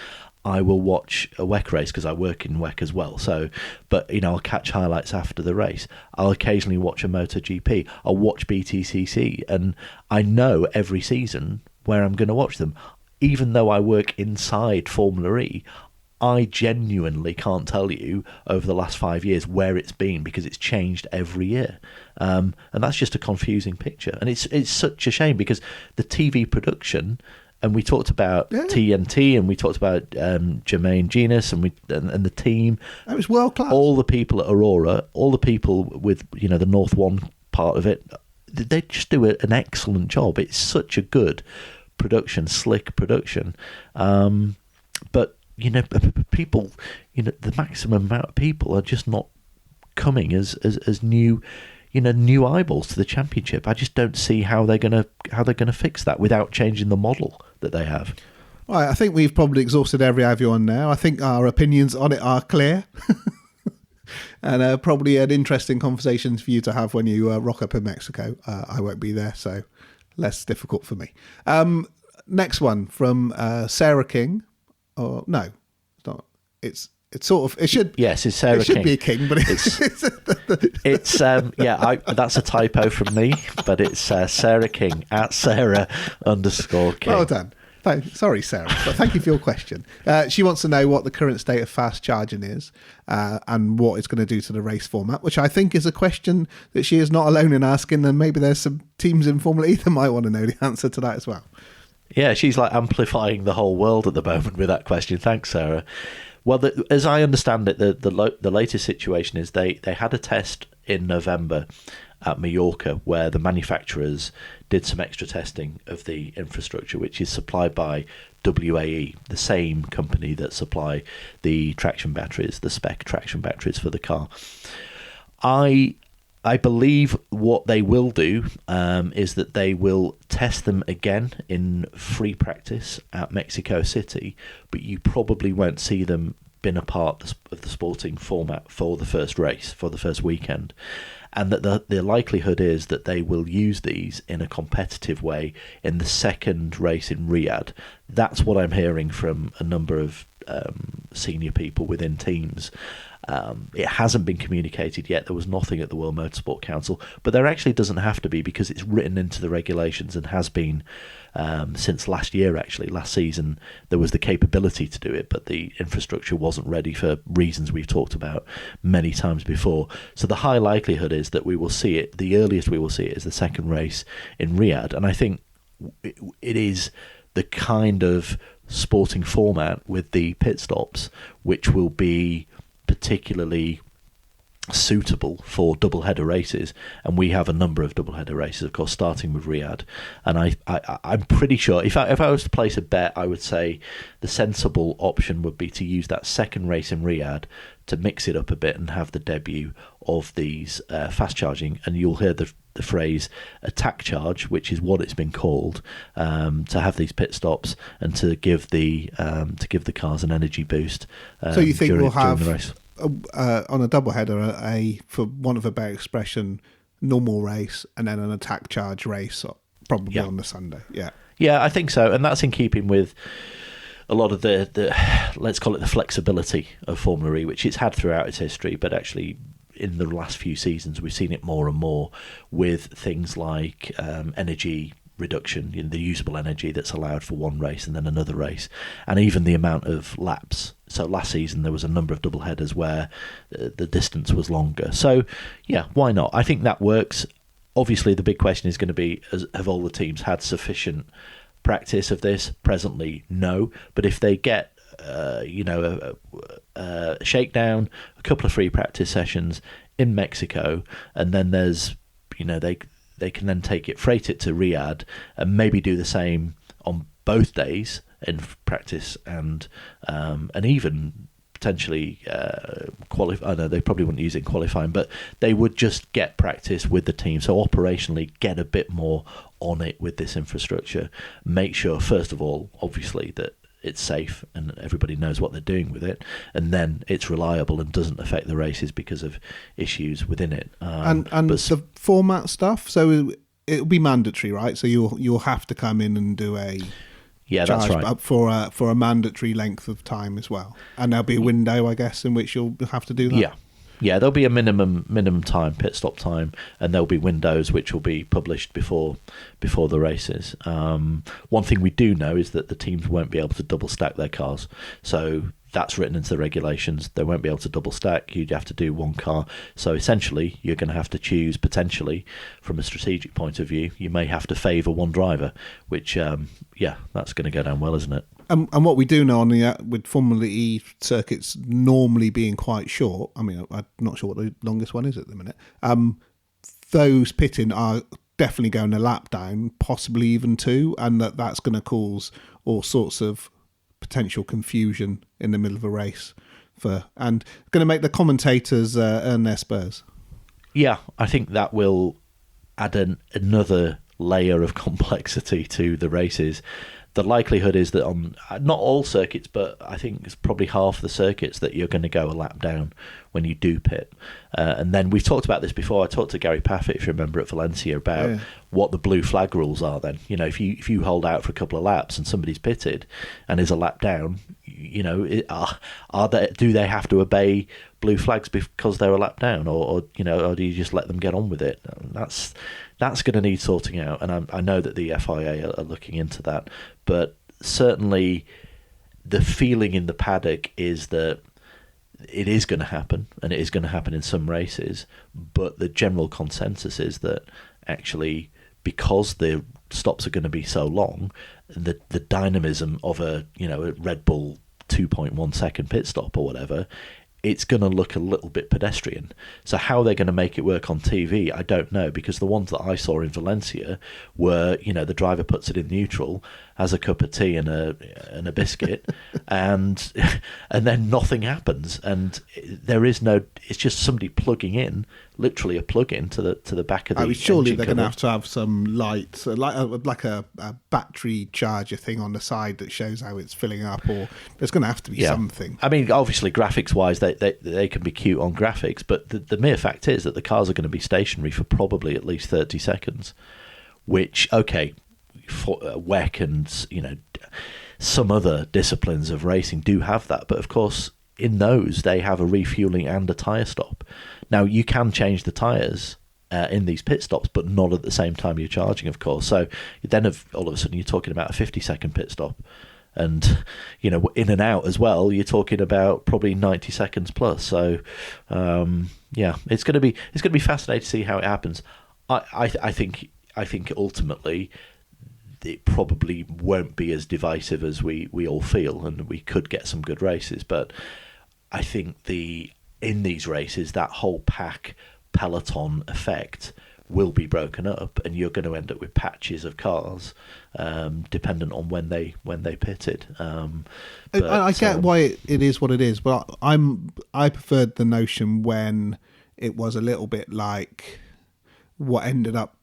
I will watch a WEC race because I work in WEC as well. But I'll catch highlights after the race. I'll occasionally watch a MotoGP. I'll watch BTCC, and I know every season where I'm going to watch them. Even though I work inside Formula E, I genuinely can't tell you over the last 5 years where it's been because it's changed every year. And that's just a confusing picture. And it's such a shame because the TV production, and we talked about TNT and we talked about Jermaine Jenas and the team. That was world class. All the people at Aurora, all the people with, the North One part of it, they just do an excellent job. It's such a good production, slick production. But people, the maximum amount of people are just not coming as new, new eyeballs to the championship. I just don't see how they're gonna fix that without changing the model that they have. Right, I think we've probably exhausted every avenue on now. I think our opinions on it are clear, and probably an interesting conversations for you to have when you rock up in Mexico. I won't be there, so less difficult for me. Next one from Sarah King. Oh no, it's not. It's sort of. It should. Yes, it's Sarah. It should King. be a king, but it's that's a typo from me, but it's Sarah King at Sarah_King. Well done. Sorry, Sarah, but thank you for your question. She wants to know what the current state of fast charging is and what it's going to do to the race format, which I think is a question that she is not alone in asking, and maybe there's some teams in Formula E that might want to know the answer to that as well. Yeah, she's like amplifying the whole world at the moment with that question. Thanks, Sarah. Well, as I understand it, the latest situation is they had a test in November at Mallorca where the manufacturers did some extra testing of the infrastructure, which is supplied by WAE, the same company that supply the traction batteries, the spec traction batteries for the car. I believe what they will do is that they will test them again in free practice at Mexico City, but you probably won't see them been a part of the sporting format for the first race, for the first weekend. And that the likelihood is that they will use these in a competitive way in the second race in Riyadh. That's what I'm hearing from a number of senior people within teams. It hasn't been communicated yet. There was nothing at the World Motorsport Council, but there actually doesn't have to be because it's written into the regulations and has been since last year. Actually, last season there was the capability to do it, but the infrastructure wasn't ready for reasons we've talked about many times before. So the high likelihood is that we will see it. The earliest we will see it is the second race in Riyadh, and I think it is the kind of sporting format with the pit stops which will be particularly suitable for double-header races, and we have a number of double-header races, of course, starting with Riyadh. And I'm pretty sure if I was to place a bet, I would say the sensible option would be to use that second race in Riyadh to mix it up a bit and have the debut of these fast charging, and you'll hear the phrase attack charge, which is what it's been called, to have these pit stops and to give the cars an energy boost. So you think we'll have the race. On a double header, for want of a better expression, normal race and then an attack charge race, probably on the Sunday. Yeah, I think so, and that's in keeping with a lot of the let's call it the flexibility of Formula E, which it's had throughout its history, but actually in the last few seasons, we've seen it more and more with things like energy reduction, the usable energy that's allowed for one race and then another race, and even the amount of laps. So last season there was a number of double headers where the distance was longer. So yeah, why not? I think that works. Obviously the big question is going to be, have all the teams had sufficient practice of this? Presently, no. But if they get a shakedown, a couple of free practice sessions in Mexico, and then there's, they can then freight it to Riyadh, and maybe do the same on both days in practice, and even potentially qualify. I know they probably wouldn't use it in qualifying, but they would just get practice with the team. So operationally, get a bit more on it with this infrastructure. Make sure, first of all, obviously, that it's safe and everybody knows what they're doing with it, and then it's reliable and doesn't affect the races because of issues within it. And the format stuff, so it'll be mandatory, right? So you'll have to come in and do a that's right, up for a mandatory length of time as well, and there'll be a window, I guess, in which you'll have to do that. Yeah, there'll be a minimum time, pit stop time, and there'll be windows which will be published before the races. One thing we do know is that the teams won't be able to double stack their cars. So that's written into the regulations. They won't be able to double stack. You'd have to do one car. So essentially, you're going to have to choose, potentially, from a strategic point of view, you may have to favour one driver, which, that's going to go down well, isn't it? And what we do know with Formula E circuits normally being quite short, I mean, I'm not sure what the longest one is at the minute, those pitting are definitely going a lap down, possibly even two, and that's going to cause all sorts of potential confusion in the middle of a race, and going to make the commentators earn their spurs. Yeah, I think that will add another layer of complexity to the races. The likelihood is that on not all circuits, but I think it's probably half the circuits that you're going to go a lap down when you do pit. And then we've talked about this before. I talked to Gary Paffett, if you remember, at Valencia about what the blue flag rules are then. If you hold out for a couple of laps and somebody's pitted and is a lap down, do they have to obey blue flags because they're a lap down, or do you just let them get on with it? That's going to need sorting out, and I know that the FIA are looking into that. But certainly, the feeling in the paddock is that it is going to happen, and it is going to happen in some races. But the general consensus is that actually, because the stops are going to be so long, the dynamism of a Red Bull 2.1 second pit stop or whatever, it's going to look a little bit pedestrian. So how they're going to make it work on TV, I don't know, because the ones that I saw in Valencia were, the driver puts it in neutral, has a cup of tea and a biscuit, and then nothing happens, and there is no. It's just somebody plugging in, literally a plug-in to the back of the. Surely they're going to have some lights, like a battery charger thing on the side that shows how it's filling up, or there's going to have to be something. I mean, obviously, graphics-wise, they can be cute on graphics, but the mere fact is that the cars are going to be stationary for probably at least 30 seconds, which, okay, for WEC and some other disciplines of racing do have that, but of course in those they have a refueling and a tyre stop. Now you can change the tyres in these pit stops, but not at the same time you're charging, of course. So then all of a sudden you're talking about a 50-second pit stop, and in and out as well, you're talking about probably 90 seconds plus. So it's going to be fascinating to see how it happens. I think ultimately it probably won't be as divisive as we all feel, and we could get some good races. But I think in these races, that whole pack peloton effect will be broken up, and you're going to end up with patches of cars, dependent on when they pitted. I get why it is what it is, but I preferred the notion when it was a little bit like what ended up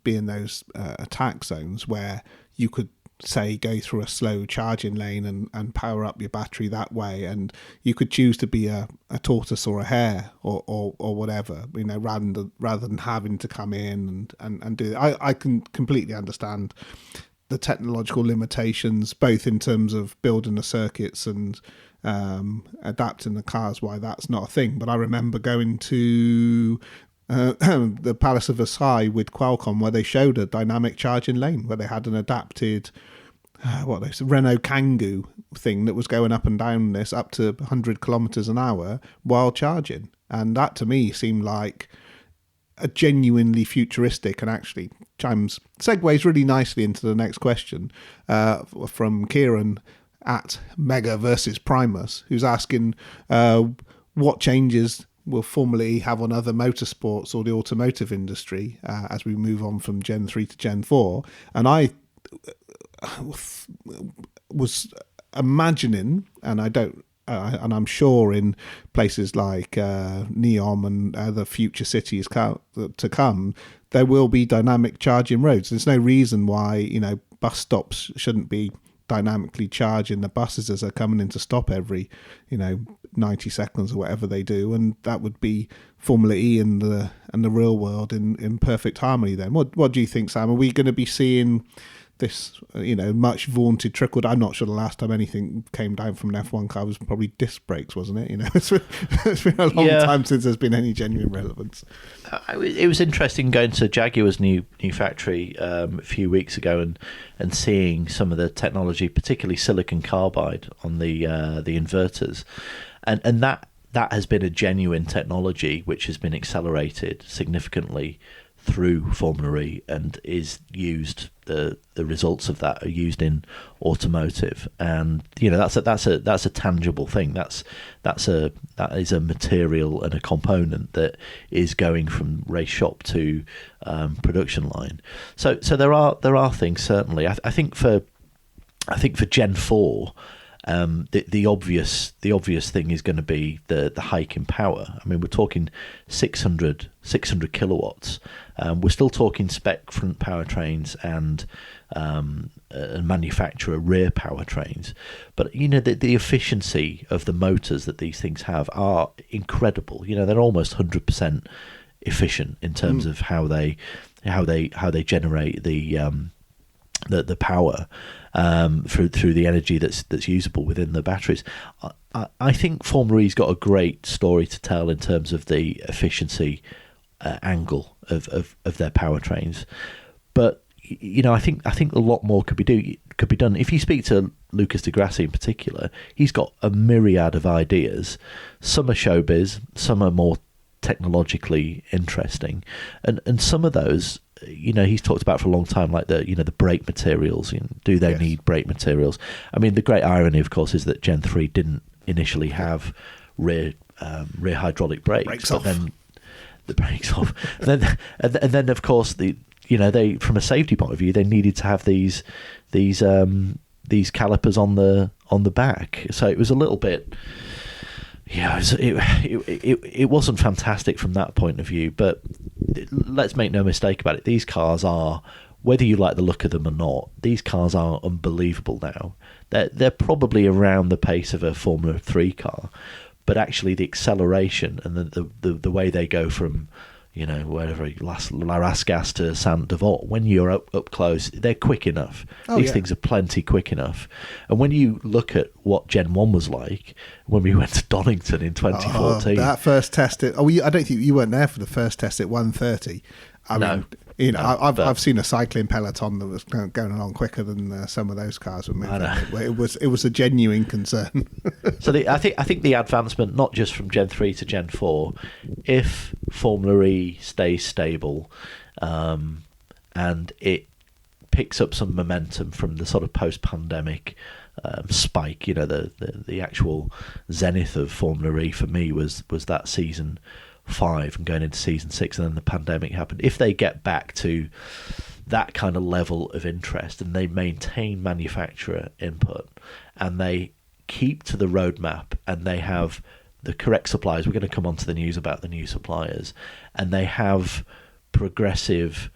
being those attack zones, where you could say go through a slow charging lane and power up your battery that way, and you could choose to be a tortoise or a hare or whatever, rather than having to come in and do that. I can completely understand the technological limitations, both in terms of building the circuits and adapting the cars, why that's not a thing. But I remember going to the Palace of Versailles with Qualcomm, where they showed a dynamic charging lane, where they had an adapted Renault Kangoo thing that was going up and down this up to 100 kilometers an hour while charging. And that to me seemed like a genuinely futuristic, and actually segues really nicely into the next question from Kieran at Mega versus Primus, who's asking what changes will Formula E have on other motorsports or the automotive industry as we move on from Gen 3 to Gen 4. And I was imagining, and and I'm sure in places like Neom and other future cities to come, there will be dynamic charging roads. There's no reason why bus stops shouldn't be dynamically charging the buses as they're coming in to stop every 90 seconds or whatever they do, and that would be Formula E and the real world in perfect harmony. Then what do you think, Sam? Are we going to be seeing this much vaunted trickle down? I'm not sure the last time anything came down from an F1 car was probably disc brakes, wasn't it? It's been a long time since there's been any genuine relevance. It was interesting going to Jaguar's new factory a few weeks ago and seeing some of the technology, particularly silicon carbide on the inverters, and that has been a genuine technology which has been accelerated significantly through Formula E and is used. The results of that are used in automotive, and that's a tangible thing. That is a material and a component that is going from race shop to production line. So there are things certainly. I think for Gen 4. The obvious thing is going to be the hike in power. I mean, we're talking 600 kilowatts. We're still talking spec front powertrains and manufacturer rear powertrains, but the efficiency of the motors that these things have are incredible. They're almost 100% efficient in terms of how they generate the power through the energy that's usable within the batteries. I think Formula E's got a great story to tell in terms of the efficiency angle of their powertrains, but I think a lot more could be done. If you speak to Lucas Di Grassi in particular, he's got a myriad of ideas. Some are showbiz, some are more technologically interesting, and some of those he's talked about for a long time, like the brake materials. Do they need brake materials? I mean, the great irony, of course, is that Gen 3 didn't initially have rear hydraulic brakes, but then the brakes off. and then of course they from a safety point of view, they needed to have these calipers on the back. So it was a little bit. Yeah, it wasn't fantastic from that point of view, but let's make no mistake about it. These cars are, whether you like the look of them or not, these cars are unbelievable now. They're probably around the pace of a Formula 3 car, but actually the acceleration and the way they go from wherever La Rascasse to Saint Devote, when you're up close, they're quick enough. These things are plenty quick enough. And when you look at what Gen 1 was like when we went to Donington in 2014. That first test, I don't think you weren't there for the first test at 130. I've seen a cycling peloton that was going along quicker than some of those cars were moving. It was a genuine concern. So I think the advancement, not just from Gen 3 to Gen 4, if Formula E stays stable, and it picks up some momentum from the sort of post-pandemic spike, the actual zenith of Formula E for me was that season 5 and going into season 6, and then the pandemic happened. If they get back to that kind of level of interest and they maintain manufacturer input and they keep to the roadmap and they have the correct suppliers, we're going to come on to the news about the new suppliers, and they have progressive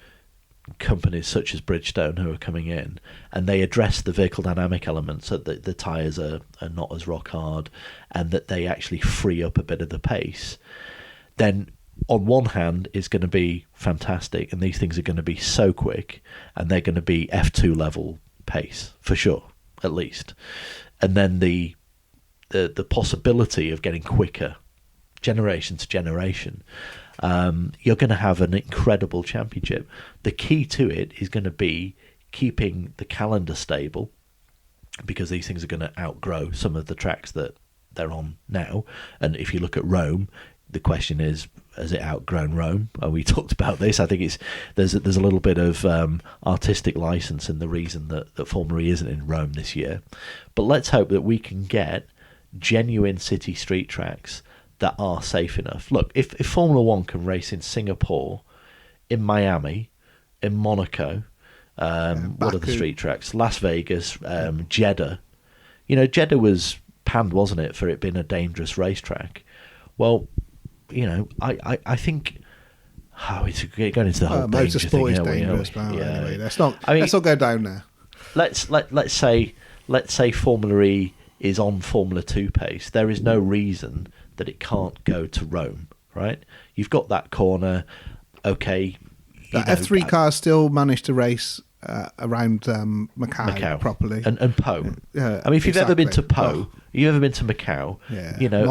companies such as Bridgestone who are coming in, and they address the vehicle dynamic elements so that the tyres are not as rock hard and that they actually free up a bit of the pace, then on one hand it's going to be fantastic, and these things are going to be so quick and they're going to be F2 level pace for sure, at least. And then the the possibility of getting quicker, generation to generation, you're going to have an incredible championship. The key to it is going to be keeping the calendar stable, because these things are going to outgrow some of the tracks that they're on now. And if you look at Rome, the question is, has it outgrown Rome? We talked about this. I think there's a little bit of artistic license in the reason that Formula E isn't in Rome this year. But let's hope that we can get genuine city street tracks that are safe enough. Look, if Formula One can race in Singapore, in Miami, in Monaco, what are the street tracks? Las Vegas, Jeddah. Jeddah was panned, wasn't it, for it being a dangerous racetrack? Well, I think it's going into the whole danger thing. Motorsport is dangerous, anyway. Let's not go down there. Let's say Formula E is on Formula 2 pace. There is no reason that it can't go to Rome, right? You've got that corner, okay. The F3 cars still managed to race around Macau properly. And Po. If you've ever been to Po, you've ever been to Macau,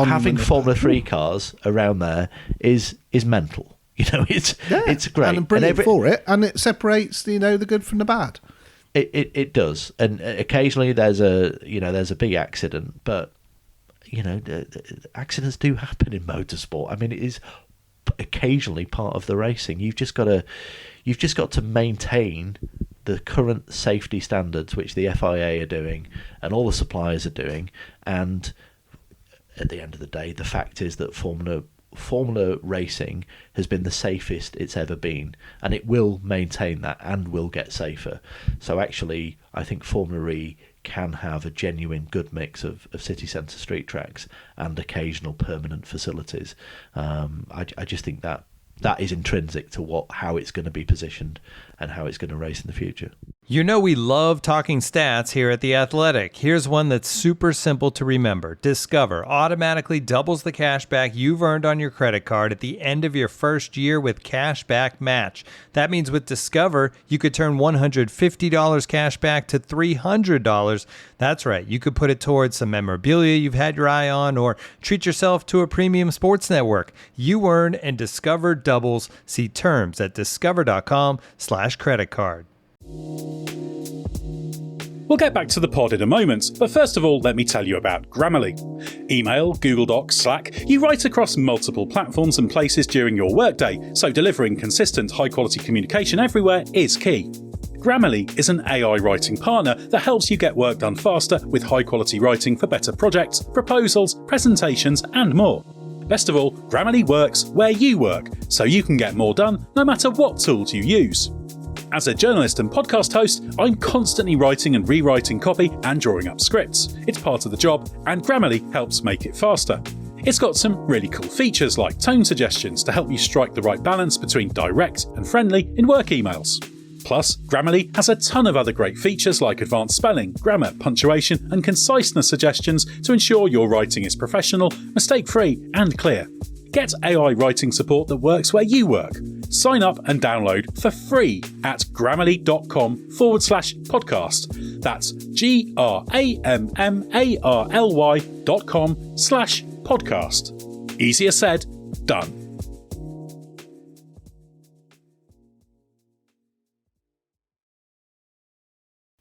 having Formula 3 cars around there is mental. It's great. And brilliant for it, and it separates, the good from the bad. It does. And occasionally there's a big accident, but accidents do happen in motorsport. It is occasionally part of the racing. You've just got to maintain the current safety standards, which the FIA are doing and all the suppliers are doing. And at the end of the day, the fact is that Formula racing has been the safest it's ever been, and it will maintain that and will get safer. So actually, I think Formula E can have a genuine good mix of city centre street tracks and occasional permanent facilities. I just think that is intrinsic to how it's going to be positioned and how it's going to race in the future. We love talking stats here at The Athletic. Here's one that's super simple to remember. Discover automatically doubles the cash back you've earned on your credit card at the end of your first year with Cash Back Match. That means with Discover, you could turn $150 cash back to $300. That's right. You could put it towards some memorabilia you've had your eye on, or treat yourself to a premium sports network. You earn and Discover doubles. See terms at discover.com/credit card. We'll get back to the pod in a moment, but first of all, let me tell you about Grammarly. Email, Google Docs, Slack, you write across multiple platforms and places during your workday, so delivering consistent, high-quality communication everywhere is key. Grammarly is an AI writing partner that helps you get work done faster with high-quality writing for better projects, proposals, presentations, and more. Best of all, Grammarly works where you work, so you can get more done no matter what tools you use. As a journalist and podcast host, I'm constantly writing and rewriting copy and drawing up scripts. It's part of the job, and Grammarly helps make it faster. It's got some really cool features like tone suggestions to help you strike the right balance between direct and friendly in work emails. Plus, Grammarly has a ton of other great features like advanced spelling, grammar, punctuation, and conciseness suggestions to ensure your writing is professional, mistake-free, and clear. Get AI writing support that works where you work. Sign up and download for free at grammarly.com/podcast. That's GRAMMARLY.com/podcast. Easier said, done.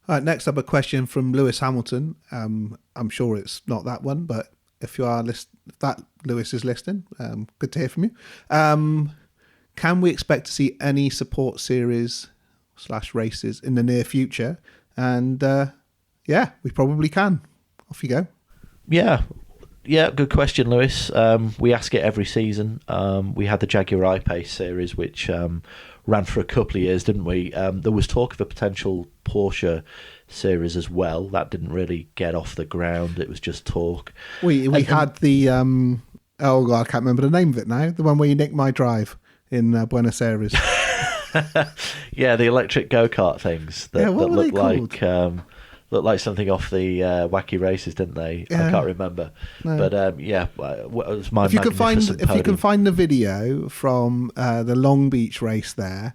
All right, next up a question from Lewis Hamilton. I'm sure it's not that one, but if you are if that Lewis is listening, good to hear from you. Can we expect to see any support series / races in the near future? And we probably can. Off you go. Yeah, good question, Lewis. We ask it every season. We had the Jaguar I-Pace series, which ran for a couple of years, didn't we? There was talk of a potential Porsche series as well. That didn't really get off the ground. It was just talk. We had the I can't remember the name of it now. The one where you nicked my drive in Buenos Aires. Yeah, the electric go-kart things that looked like something off the Wacky Races, didn't they? Yeah. I can't remember. No. But it was my if you can find the video from the Long Beach race there,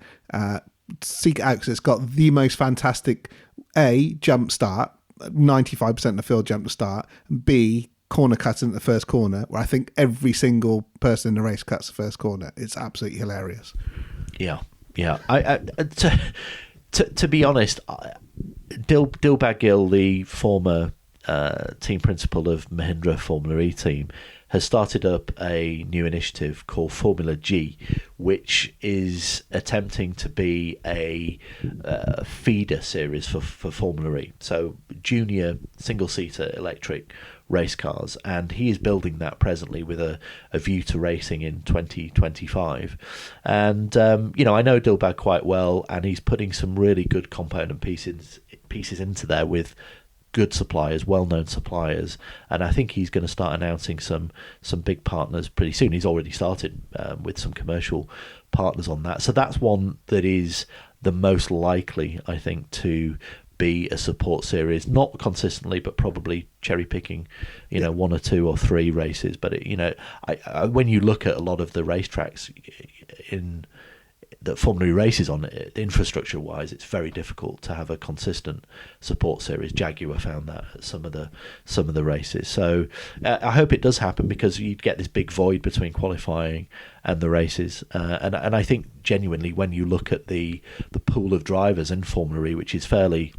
seek it out because it's got the most fantastic jump start, 95% of the field jump to start, B, corner cut in the first corner, where I think every single person in the race cuts the first corner. It's absolutely hilarious. Yeah. To be honest, Dilbagh Gill, the former team principal of Mahindra Formula E team, has started up a new initiative called Formula G, which is attempting to be a feeder series for Formula E. So junior single-seater electric race cars, and he is building that presently with a view to racing in 2025. And I know Dilbagh quite well, and he's putting some really good component pieces into there with good suppliers, well-known suppliers, and I think he's going to start announcing some big partners pretty soon. He's already started with some commercial partners on that, so that's one that is the most likely, I think, to be a support series, not consistently, but probably cherry picking, one or two or three races. But when you look at a lot of the racetracks in that Formula E races on, infrastructure wise, it's very difficult to have a consistent support series. Jaguar found that at some of the races. So I hope it does happen, because you'd get this big void between qualifying and the races. And I think genuinely, when you look at the pool of drivers in Formula E, which is fairly,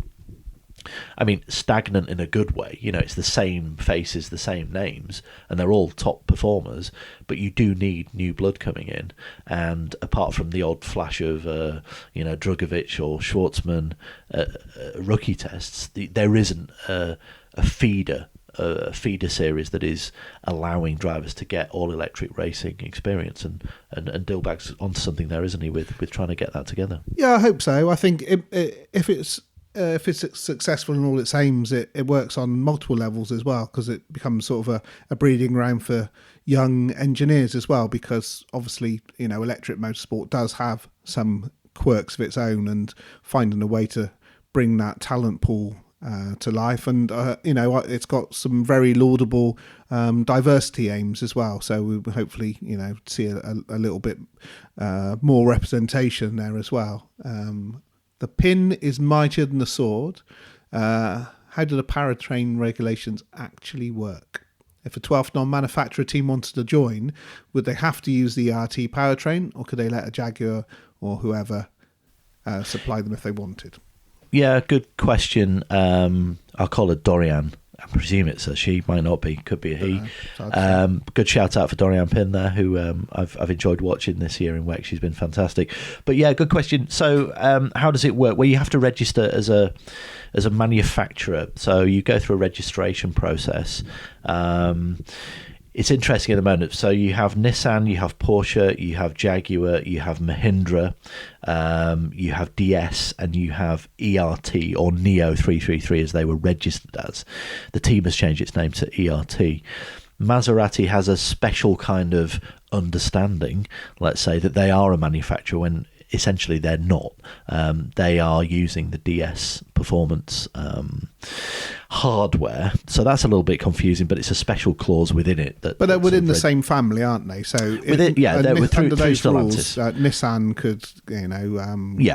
stagnant in a good way. It's the same faces, the same names, and they're all top performers, but you do need new blood coming in. And apart from the odd flash of, Drugovic or Schwartzman rookie tests, there isn't a feeder series that is allowing drivers to get all electric racing experience, and Dilbagh's onto something there, isn't he, with trying to get that together? Yeah, I hope so. I think if it's successful in all its aims, it works on multiple levels as well, because it becomes sort of a breeding ground for young engineers as well, because obviously, electric motorsport does have some quirks of its own, and finding a way to bring that talent pool to life, and it's got some very laudable diversity aims as well, so we will hopefully see a little bit more representation there as well. The pin is mightier than the sword. How do the powertrain regulations actually work? If a 12th non-manufacturer team wanted to join, would they have to use the ERT powertrain, or could they let a Jaguar or whoever supply them if they wanted? Yeah, good question. I'll call it Dorian. I presume it's a she, might not be, could be a he. Good shout out for Dorian Pin there, who I've enjoyed watching this year in WEC. She's been fantastic. But yeah, good question. So how does it work? Well, you have to register as a manufacturer. So you go through a registration process. It's interesting at the moment. So you have Nissan, you have Porsche, you have Jaguar, you have Mahindra, you have DS, and you have ERT, or Neo 333 as they were registered as. The team has changed its name to ERT. Maserati has a special kind of understanding, let's say, that they are a manufacturer when essentially they're not. They are using the DS performance hardware, so that's a little bit confusing, but it's a special clause within it. But they're within the same family, aren't they? So they're through those Stellantis. rules, Nissan could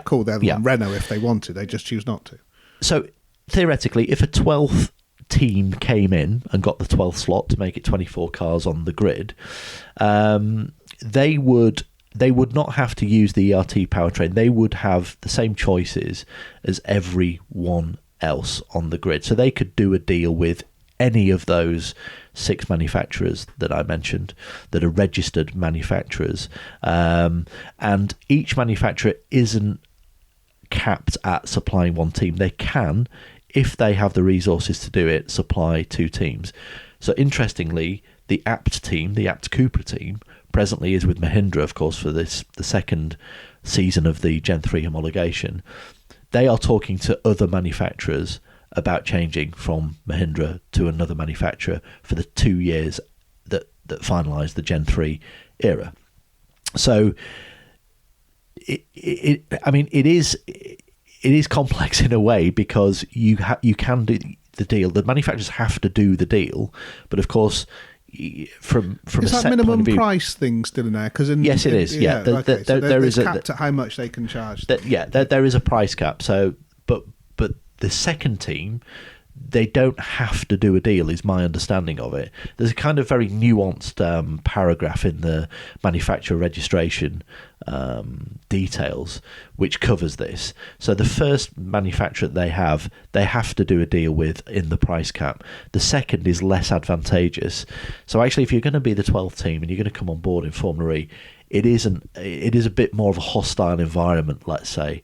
call their one Renault if they wanted. They just choose not to. So theoretically, if a 12th team came in and got the 12th slot to make it 24 cars on the grid, they would not have to use the ERT powertrain. They would have the same choices as everyone else on the grid. So they could do a deal with any of those 6 manufacturers that I mentioned that are registered manufacturers. And each manufacturer isn't capped at supplying one team. They can, if they have the resources to do it, supply 2 teams. So interestingly, the Apt team, the Apt Cupra team, presently is with Mahindra, of course, for the second season of the Gen 3 homologation. They are talking to other manufacturers about changing from Mahindra to another manufacturer for the 2 years that finalise the Gen 3 era. So it is complex in a way, because you can do the deal. The manufacturers have to do the deal, but of course, from is a that set minimum point of view, price thing still in there? Yes, it is. Yeah, there is capped at how much they can charge. There is a price cap. So, but the second team, they don't have to do a deal, is my understanding of it. There's a kind of very nuanced paragraph in the manufacturer registration details which covers this. So the first manufacturer they have to do a deal with in the price cap. The second is less advantageous. So actually, if you're going to be the 12th team and you're going to come on board in Formula E, it is a bit more of a hostile environment, let's say,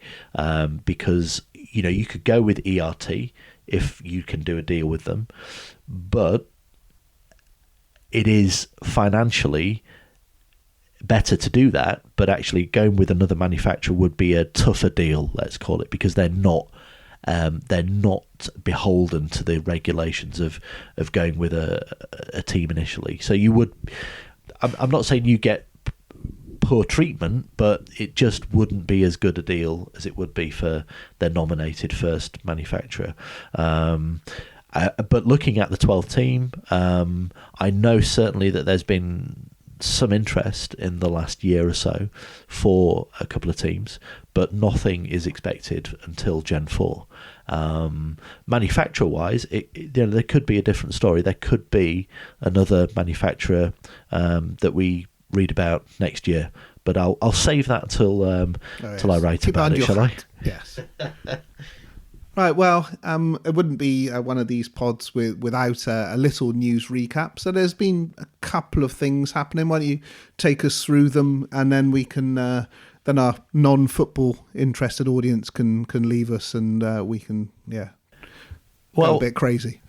because you could go with ERT if you can do a deal with them, but it is financially better to do that. But actually, going with another manufacturer would be a tougher deal, let's call it, because they're not beholden to the regulations of going with a team initially. So you would. I'm not saying you get poor treatment, but it just wouldn't be as good a deal as it would be for their nominated first manufacturer. But looking at the 12th team, I know certainly that there's been some interest in the last year or so for a couple of teams, but nothing is expected until Gen 4. Manufacturer-wise, there could be a different story. There could be another manufacturer that we read about next year, but I'll save that till I write about it, shall I? Yes. Right, well, it wouldn't be one of these pods without a little news recap. So there's been a couple of things happening. Why don't you take us through them, and then we can then our non-football interested audience can leave us, and we can go a bit crazy.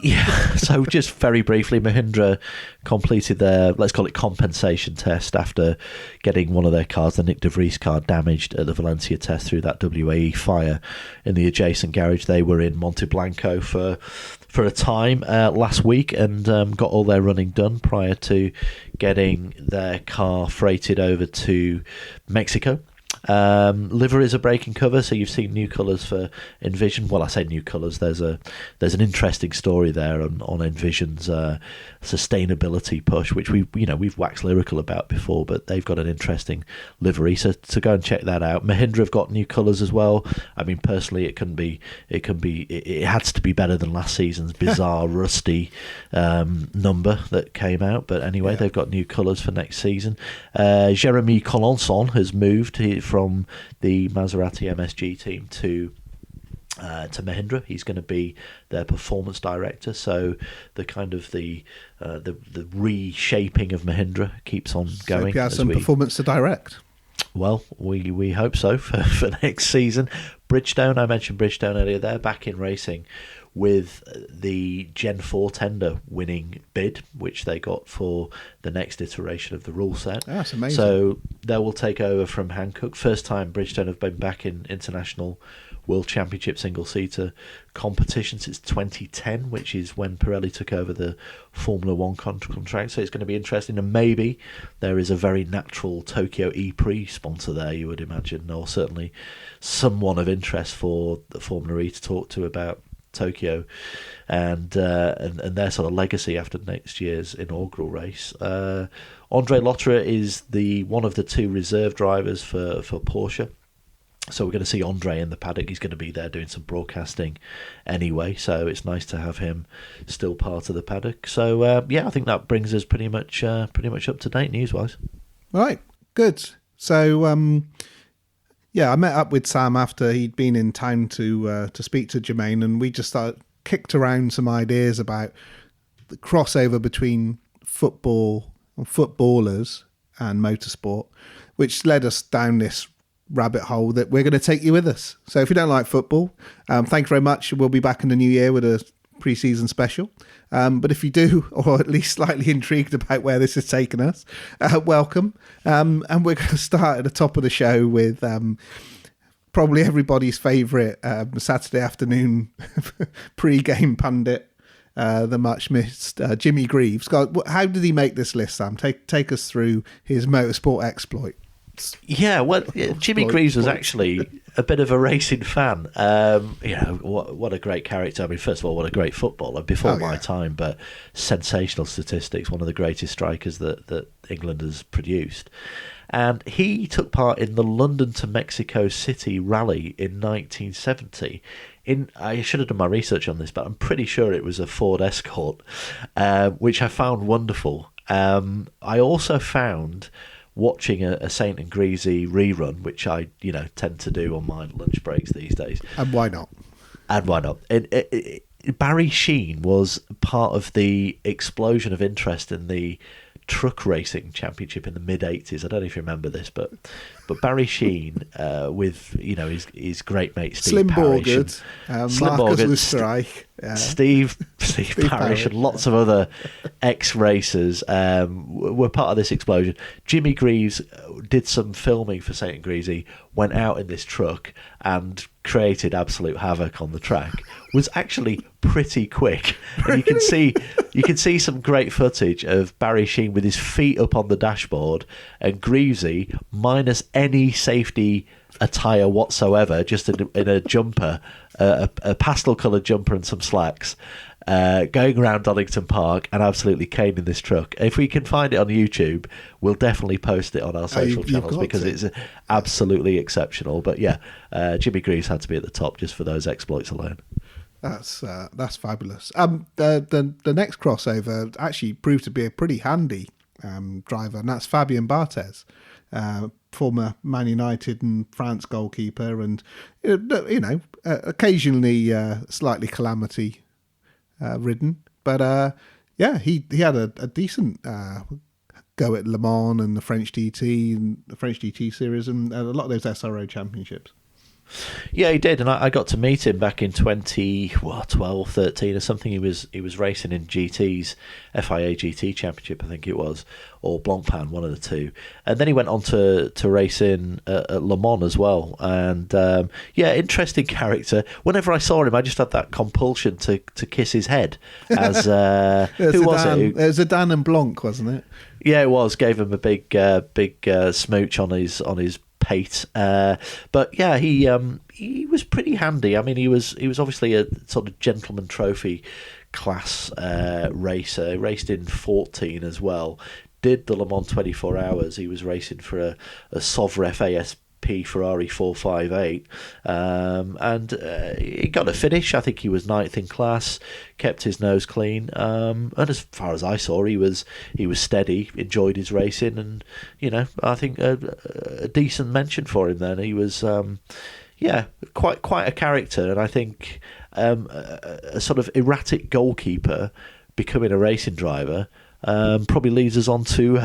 Yeah, so just very briefly, Mahindra completed their, let's call it, compensation test after getting one of their cars, the Nick de Vries car, damaged at the Valencia test through that WAE fire in the adjacent garage. They were in Monte Blanco for a time last week and got all their running done prior to getting their car freighted over to Mexico. Liveries are breaking cover, so you've seen new colours for Envision. Well, I say new colours. There's an interesting story there on Envision's sustainability push, which we've waxed lyrical about before, but they've got an interesting livery. So to go and check that out. Mahindra have got new colours as well. I mean, personally, it has to be better than last season's bizarre rusty number that came out. But anyway, they've got new colours for next season. Jeremy Collinson has moved from the Maserati MSG team to Mahindra. He's going to be their performance director. So the kind of the reshaping of Mahindra keeps on going. So he has some performance to direct. Well, we hope so for next season. Bridgestone, I mentioned Bridgestone earlier. They're back in racing with the Gen 4 tender winning bid, which they got for the next iteration of the rule set. Oh, that's amazing. So they will take over from Hankook. First time Bridgestone have been back in international World Championship single-seater competition since 2010, which is when Pirelli took over the Formula One contract. So it's going to be interesting, and maybe there is a very natural Tokyo E-Prix sponsor there, you would imagine, or certainly someone of interest for the Formula E to talk to about Tokyo and their sort of legacy after next year's inaugural race. Andre Lotterer is one of the two reserve drivers for Porsche. So we're going to see Andre in the paddock. He's going to be there doing some broadcasting anyway. So it's nice to have him still part of the paddock. So I think that brings us pretty much up to date news-wise. Right, good. So I met up with Sam after he'd been in town to speak to Jermaine, and we just kicked around some ideas about the crossover between football and footballers and motorsport, which led us down this rabbit hole that we're going to take you with us. So if you don't like football, thanks very much. We'll be back in the new year with a pre-season special. But if you do, or at least slightly intrigued about where this has taken us, welcome. And we're going to start at the top of the show with probably everybody's favourite Saturday afternoon pre-game pundit, the much missed Jimmy Greaves. God, how did he make this list, Sam? Take us through his motorsport exploit. Yeah, well, Jimmy Greaves was actually a bit of a racing fan. What a great character. I mean, first of all, what a great footballer before my time, but sensational statistics, one of the greatest strikers that England has produced. And he took part in the London to Mexico City rally in 1970. I should have done my research on this, but I'm pretty sure it was a Ford Escort, which I found wonderful. I also found, watching a Saint and Greasy rerun, which I tend to do on my lunch breaks these days. And why not? Barry Sheen was part of the explosion of interest in the truck racing championship in the mid-80s. I don't know if you remember this, but Barry Sheen with his great mate Steve Slim Parrish, Borgert, Marcus Lustreich, Steve Parrish, and lots of other ex-racers were part of this explosion. Jimmy Greaves did some filming for Saint and Greasy, went out in this truck and created absolute havoc on the track. Was actually pretty quick, and you can see some great footage of Barry Sheen with his feet up on the dashboard and Greavesy minus any safety attire whatsoever, just in a jumper, a pastel coloured jumper and some slacks, going around Donington Park and absolutely caning this truck. If we can find it on YouTube, we'll definitely post it on our social channels because it's absolutely exceptional. But yeah, Jimmy Greaves had to be at the top just for those exploits alone. That's fabulous. The next crossover actually proved to be a pretty handy driver, and that's Fabien Barthez, former Man United and France goalkeeper, and occasionally slightly calamity ridden, but he had a decent go at Le Mans and the French DT and the French DT series and a lot of those SRO championships. Yeah, he did, and I got to meet him back in 2012, 13 or something. He was racing in GT's FIA GT Championship, I think it was, or Blancpain, one of the two. And then he went on to race in at Le Mans as well. And interesting character. Whenever I saw him, I just had that compulsion to kiss his head. As who was it? It was Zidane and Blanc, wasn't it? Yeah, it was. Gave him a big smooch on his pate, but yeah, he was pretty handy. I mean, he was obviously a sort of gentleman trophy class racer. He raced in 14 as well. Did the Le Mans 24 Hours. He was racing for a Sovref ASP Ferrari 458, and he got a finish. I think he was 9th in class, kept his nose clean, and as far as I saw, he was steady, enjoyed his racing, and I think a decent mention for him then. He was quite a character, and I think a sort of erratic goalkeeper becoming a racing driver probably leads us on to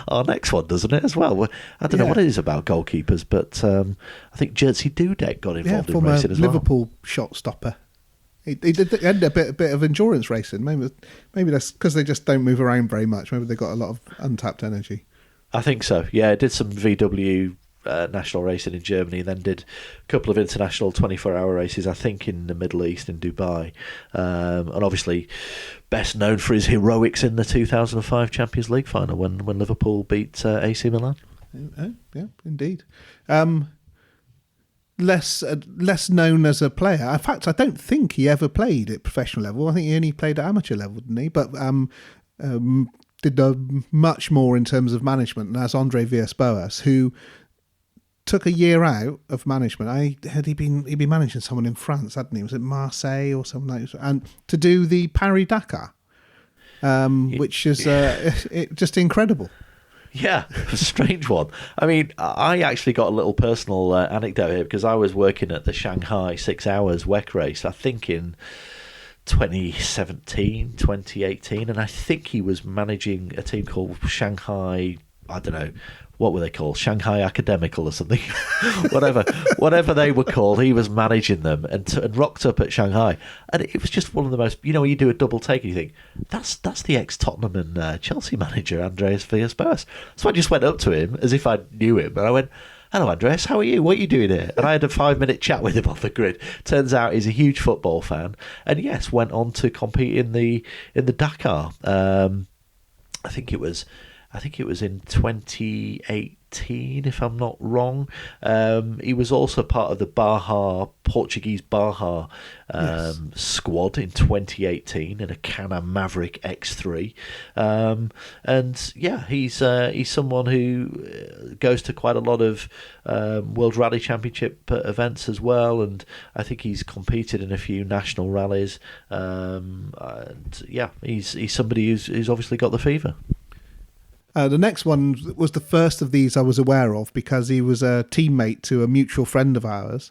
our next one, doesn't it, as well? I don't know what it is about goalkeepers, but I think Jerzy Dudek got involved in racing as well. Liverpool shot stopper. He had a bit of endurance racing. Maybe that's because they just don't move around very much. Maybe they got a lot of untapped energy. I think so. Yeah, did some VW national racing in Germany, then did a couple of international 24-hour races, I think in the Middle East, in Dubai, and obviously best known for his heroics in the 2005 Champions League final when Liverpool beat AC Milan. Yeah, indeed. Less known as a player. In fact, I don't think he ever played at professional level. I think he only played at amateur level, didn't he? But did much more in terms of management. And that's Andre Villas-Boas, who took a year out of management. He'd been managing someone in France, hadn't he? Was it Marseille or something like that? And to do the Paris-Dakar, which is just incredible. Yeah, a strange one. I mean, I actually got a little personal anecdote here because I was working at the Shanghai 6 Hours WEC race, I think in 2017, 2018, and I think he was managing a team called Shanghai, I don't know, what were they called? Shanghai Academical or something? whatever they were called, he was managing them and rocked up at Shanghai. And it was just one of the most, when you do a double take and you think, that's the ex-Tottenham and Chelsea manager, Andreas Villas-Boas. So I just went up to him as if I knew him, and I went, "Hello, Andreas, how are you? What are you doing here?" And I had a 5-minute chat with him on the grid. Turns out he's a huge football fan, and yes, went on to compete in the Dakar. I think it was in 2018 2018, if I'm not wrong. He was also part of the Portuguese Baja squad in 2018 in a Can-Am Maverick X3. And yeah, he's someone who goes to quite a lot of World Rally Championship events as well, and I think he's competed in a few national rallies. And yeah, he's somebody who's obviously got the fever. The next one was the first of these I was aware of because he was a teammate to a mutual friend of ours,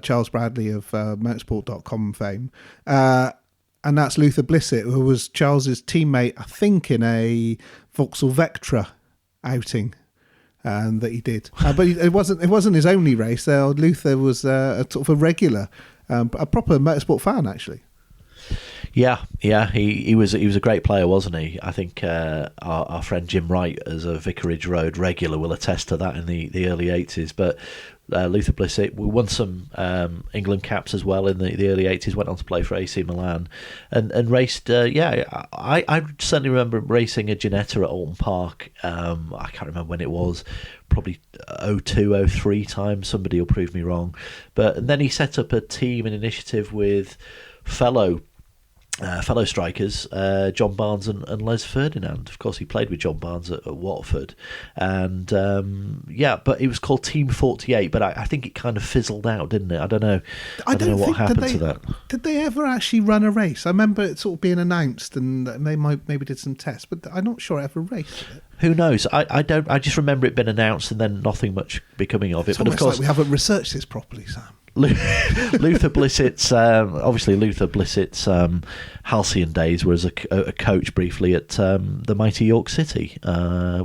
Charles Bradley of motorsport.com fame. And that's Luther Blissett, who was Charles's teammate, I think, in a Vauxhall Vectra outing that he did. But it wasn't his only race. Luther was a sort of a regular, a proper motorsport fan, actually. Yeah, he was a great player, wasn't he? I think our friend Jim Wright, as a Vicarage Road regular, will attest to that in the early 80s. But Luther Blissett, we won some England caps as well in the early 80s, went on to play for AC Milan and raced, I certainly remember racing a Ginetta at Alton Park. I can't remember when it was, probably 02, 03 time, somebody will prove me wrong. And then he set up a team and initiative with fellow strikers, John Barnes and Les Ferdinand. Of course, he played with John Barnes at Watford, and but it was called Team 48. But I think it kind of fizzled out, didn't it? I don't know what happened to that. Did they ever actually run a race? I remember it sort of being announced, and they maybe did some tests, but I'm not sure it ever raced it. Who knows? I don't. I just remember it being announced and then nothing much becoming of it. It's but of course, like we haven't researched this properly, Sam. Luther Blissett's halcyon days was a coach briefly at the mighty York City,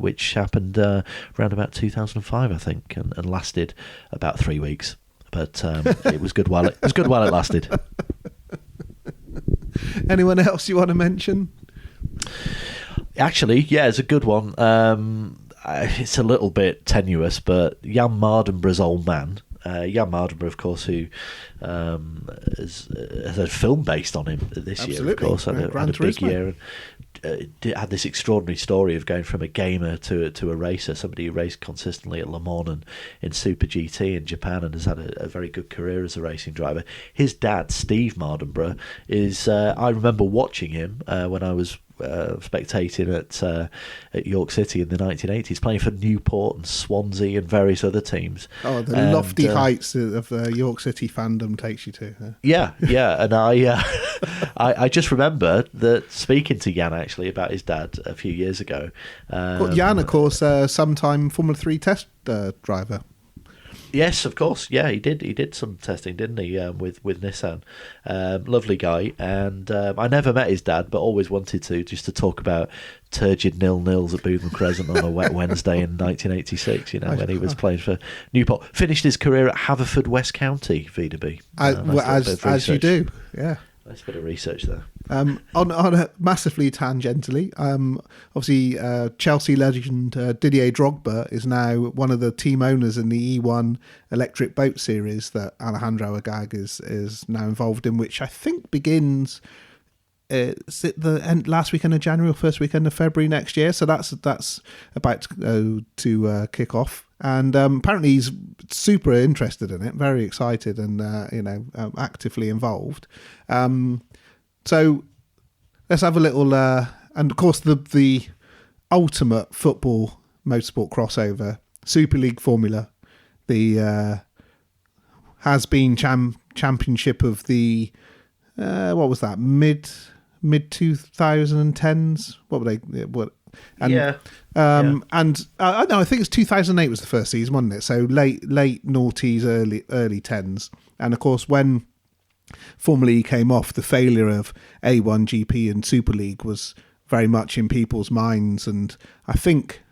which happened around about 2005, I think, and lasted about 3 weeks. But it was good while it lasted. Anyone else you want to mention? Actually, yeah, it's a good one. It's a little bit tenuous, but Jan Mardenborough's old man. Jan Mardenborough, of course, who has a film based on him this year, of course, had a big year, and had this extraordinary story of going from a gamer to a racer, somebody who raced consistently at Le Mans and in Super GT in Japan, and has had a very good career as a racing driver. His dad, Steve Mardenborough, is I remember watching him when I was spectating at York City in the 1980s, playing for Newport and Swansea and various other teams. Oh, the lofty heights of York City fandom takes you to. Yeah, and I just remember that speaking to Jan actually about his dad a few years ago. Jan, of course, sometime Formula 3 test driver. Yes, of course. Yeah, he did some testing, didn't he, with Nissan. Lovely guy. And I never met his dad, but always wanted to, just to talk about turgid 0-0s at Bootham Crescent on a wet Wednesday in 1986, when he was playing for Newport. Finished his career at Haverford West County, VDB. As you do, yeah. Nice bit of research there. On a massively tangentially, obviously Chelsea legend Didier Drogba is now one of the team owners in the E1 electric boat series that Alejandro Agag is now involved in, which I think begins the last weekend of January or first weekend of February next year. So that's about to kick off. And apparently he's super interested in it, very excited, and actively involved. So let's have a little, and of course the ultimate football motorsport crossover, Super League Formula, the has been championship of the what was that, mid 2010s? What were they? What? And, and no, I think it's 2008 was the first season, wasn't it? So late noughties, early tens, and of course when Formula E came off, the failure of A1 GP and Super League was very much in people's minds, and I think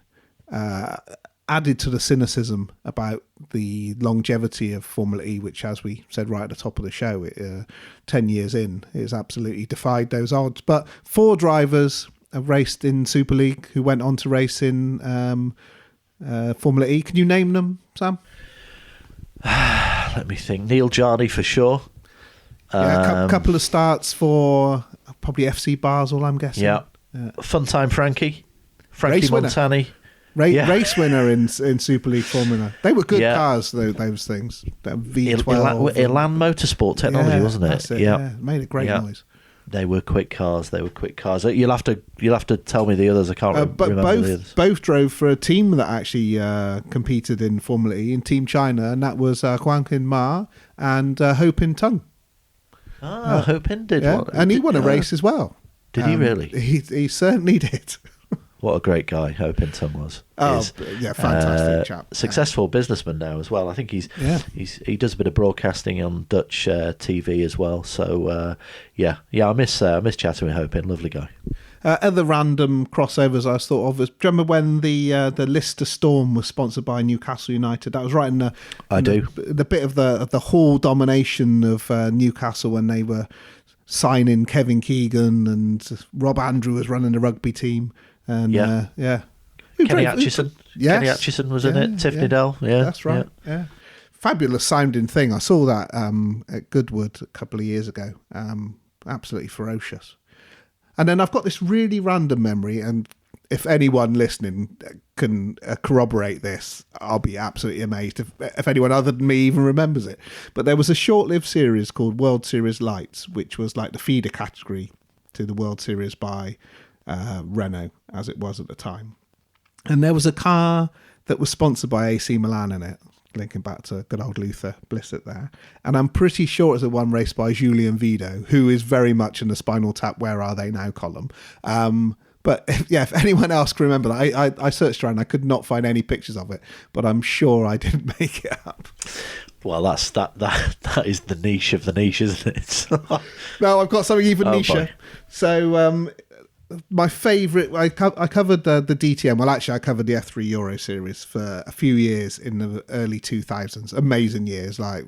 added to the cynicism about the longevity of Formula E, which, as we said right at the top of the show, 10 years in, is absolutely defied those odds. But 4 drivers have raced in Super League who went on to race in Formula E. Can you name them, Sam? Let me think. Neil Jardy for sure. Yeah, a couple of starts for probably FC Basel, I'm guessing. Yeah. Funtime Frankie Montani. race winner in Super League Formula. They were good cars, those things. V12. Elan Motorsport technology, wasn't it? That's it. Yeah. Made a great noise. They were quick cars. You'll have to tell me the others. I can't remember the others. Both drove for a team that actually competed in Formula E in Team China, and that was Huang Qin Ma and Ho Pin Tung. Ho Pin did. Yeah. And he won a race as well. Did he really? He certainly did. What a great guy Ho Pin Tung was. Fantastic chap. Successful businessman now as well. I think he does a bit of broadcasting on Dutch TV as well. So I miss chatting with Ho Pin. Lovely guy. Other random crossovers I thought of was, do you remember when the Lister Storm was sponsored by Newcastle United? That was right in the bit of the Hall domination of Newcastle when they were signing Kevin Keegan and Rob Andrew was running the rugby team. And Kenny Atchison. Yes. Kenny Atchison was in it. Tiffany Dell. Yeah, that's right. Yeah. Fabulous sounding thing. I saw that at Goodwood a couple of years ago. Absolutely ferocious. And then I've got this really random memory, and if anyone listening can corroborate this, I'll be absolutely amazed if anyone other than me even remembers it. But there was a short-lived series called World Series Lights, which was like the feeder category to the World Series by Renault, as it was at the time. And there was a car that was sponsored by AC Milan in it, linking back to good old Luther Blissett there. And I'm pretty sure it's the one raced by Julian Vido, who is very much in the Spinal Tap Where Are They Now column. But if anyone else can remember that, I searched around, I could not find any pictures of it, but I'm sure I didn't make it up. Well, that is the niche of the niche, isn't it? No, I've got something even nicher. So my favourite, I covered the DTM. Well, actually, I covered the F3 Euro Series for a few years in the early 2000s. Amazing years like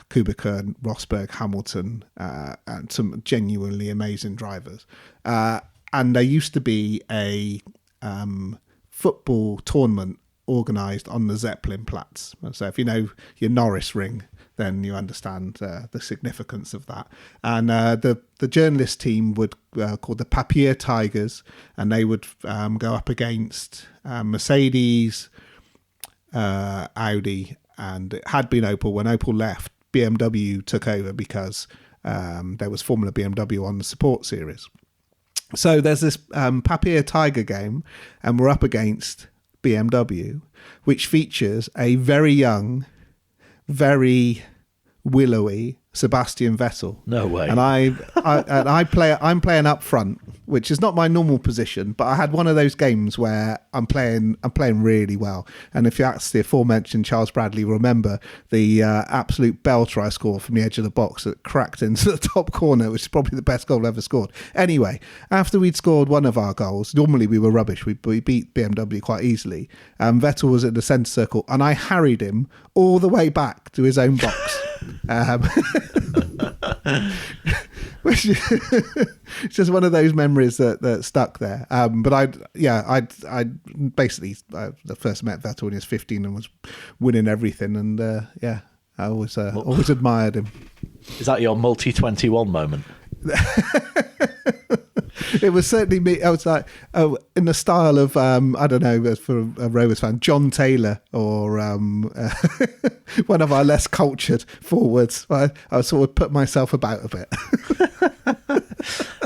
Kubica, Rosberg, Hamilton, and some genuinely amazing drivers. And there used to be a football tournament organised on the Zeppelinplatz. So if you know your Norris ring, then you understand the significance of that. And the journalist team would called the Papier Tigers, and they would go up against Mercedes, Audi, and it had been Opel. When Opel left, BMW took over because there was Formula BMW on the support series. So there's this Papier Tiger game, and we're up against BMW, which features a very young, very willowy Sebastian Vettel. No way. And I'm playing up front, which is not my normal position, but I had one of those games where I'm playing really well. And if you ask the aforementioned Charles Bradley, remember the absolute belter I scored from the edge of the box that cracked into the top corner, which is probably the best goal I've ever scored. Anyway, after we'd scored one of our goals, normally we were rubbish. We beat BMW quite eeasily. Vettel was at the centre circle, and I harried him all the way back to his own box. Which is just one of those memories that stuck there. But I basically the first met Vettel when he was 15 and was winning everything, and I always admired him. Is that your multi-21 moment? It was certainly me. I was like, in the style of I don't know, for a Rovers fan, John Taylor or one of our less cultured forwards. I sort of put myself about a bit.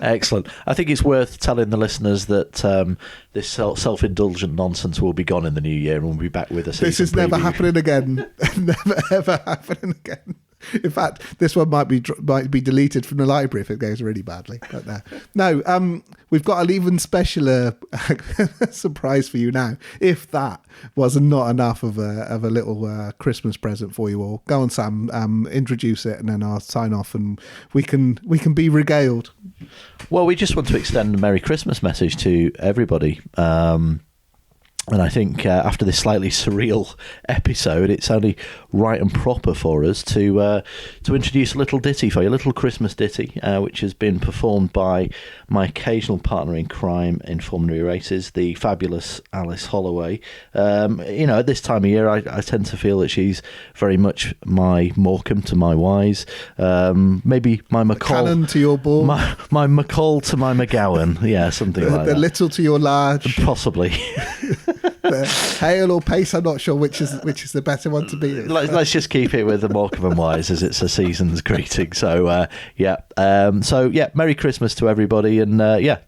Excellent. I think it's worth telling the listeners that this self-indulgent nonsense will be gone in the new year, and we'll be back with us. This is never happening again. Never ever happening again. In fact, this one might be deleted from the library if it goes really badly. But no, we've got an even specialer surprise for you now. If that was not enough of a little Christmas present for you all, go on, Sam. Introduce it, and then I'll sign off, and we can be regaled. Well, we just want to extend a Merry Christmas message to everybody. And I think after this slightly surreal episode, it's only right and proper for us to introduce a little ditty for you, a little Christmas ditty, which has been performed by my occasional partner in crime in Formula E races, the fabulous Alice Holloway. At this time of year, I tend to feel that she's very much my Morecambe to my Wise, maybe my McCall. Cannon to your ball. My McCall to my McGowan. Yeah, something like that. The little to your large. Possibly. Hail or pace, I'm not sure which is the better one to be. Let's just keep it with the Morecambe and Wise as it's a season's greeting. So, Merry Christmas to everybody, and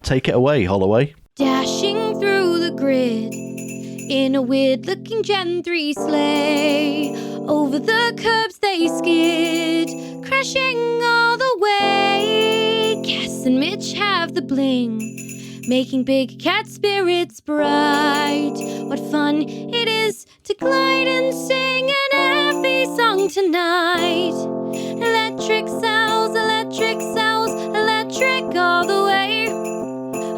take it away, Holloway. Dashing through the grid in a weird-looking Gen 3 sleigh. Over the curbs they skid, crashing all the way. Cass and Mitch have the bling, making big cat spirits bright. What fun it is to glide and sing an happy song tonight. Electric cells, electric cells, electric all the way.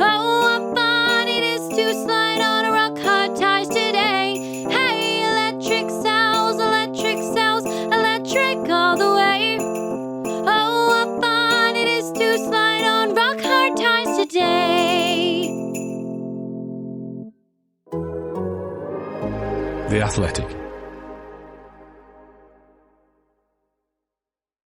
Oh, what fun it is to slide on a rock hard ties today. Hey, electric cells, electric all the way. Oh, what fun it is to slide on rock hard ties today. The Athletic.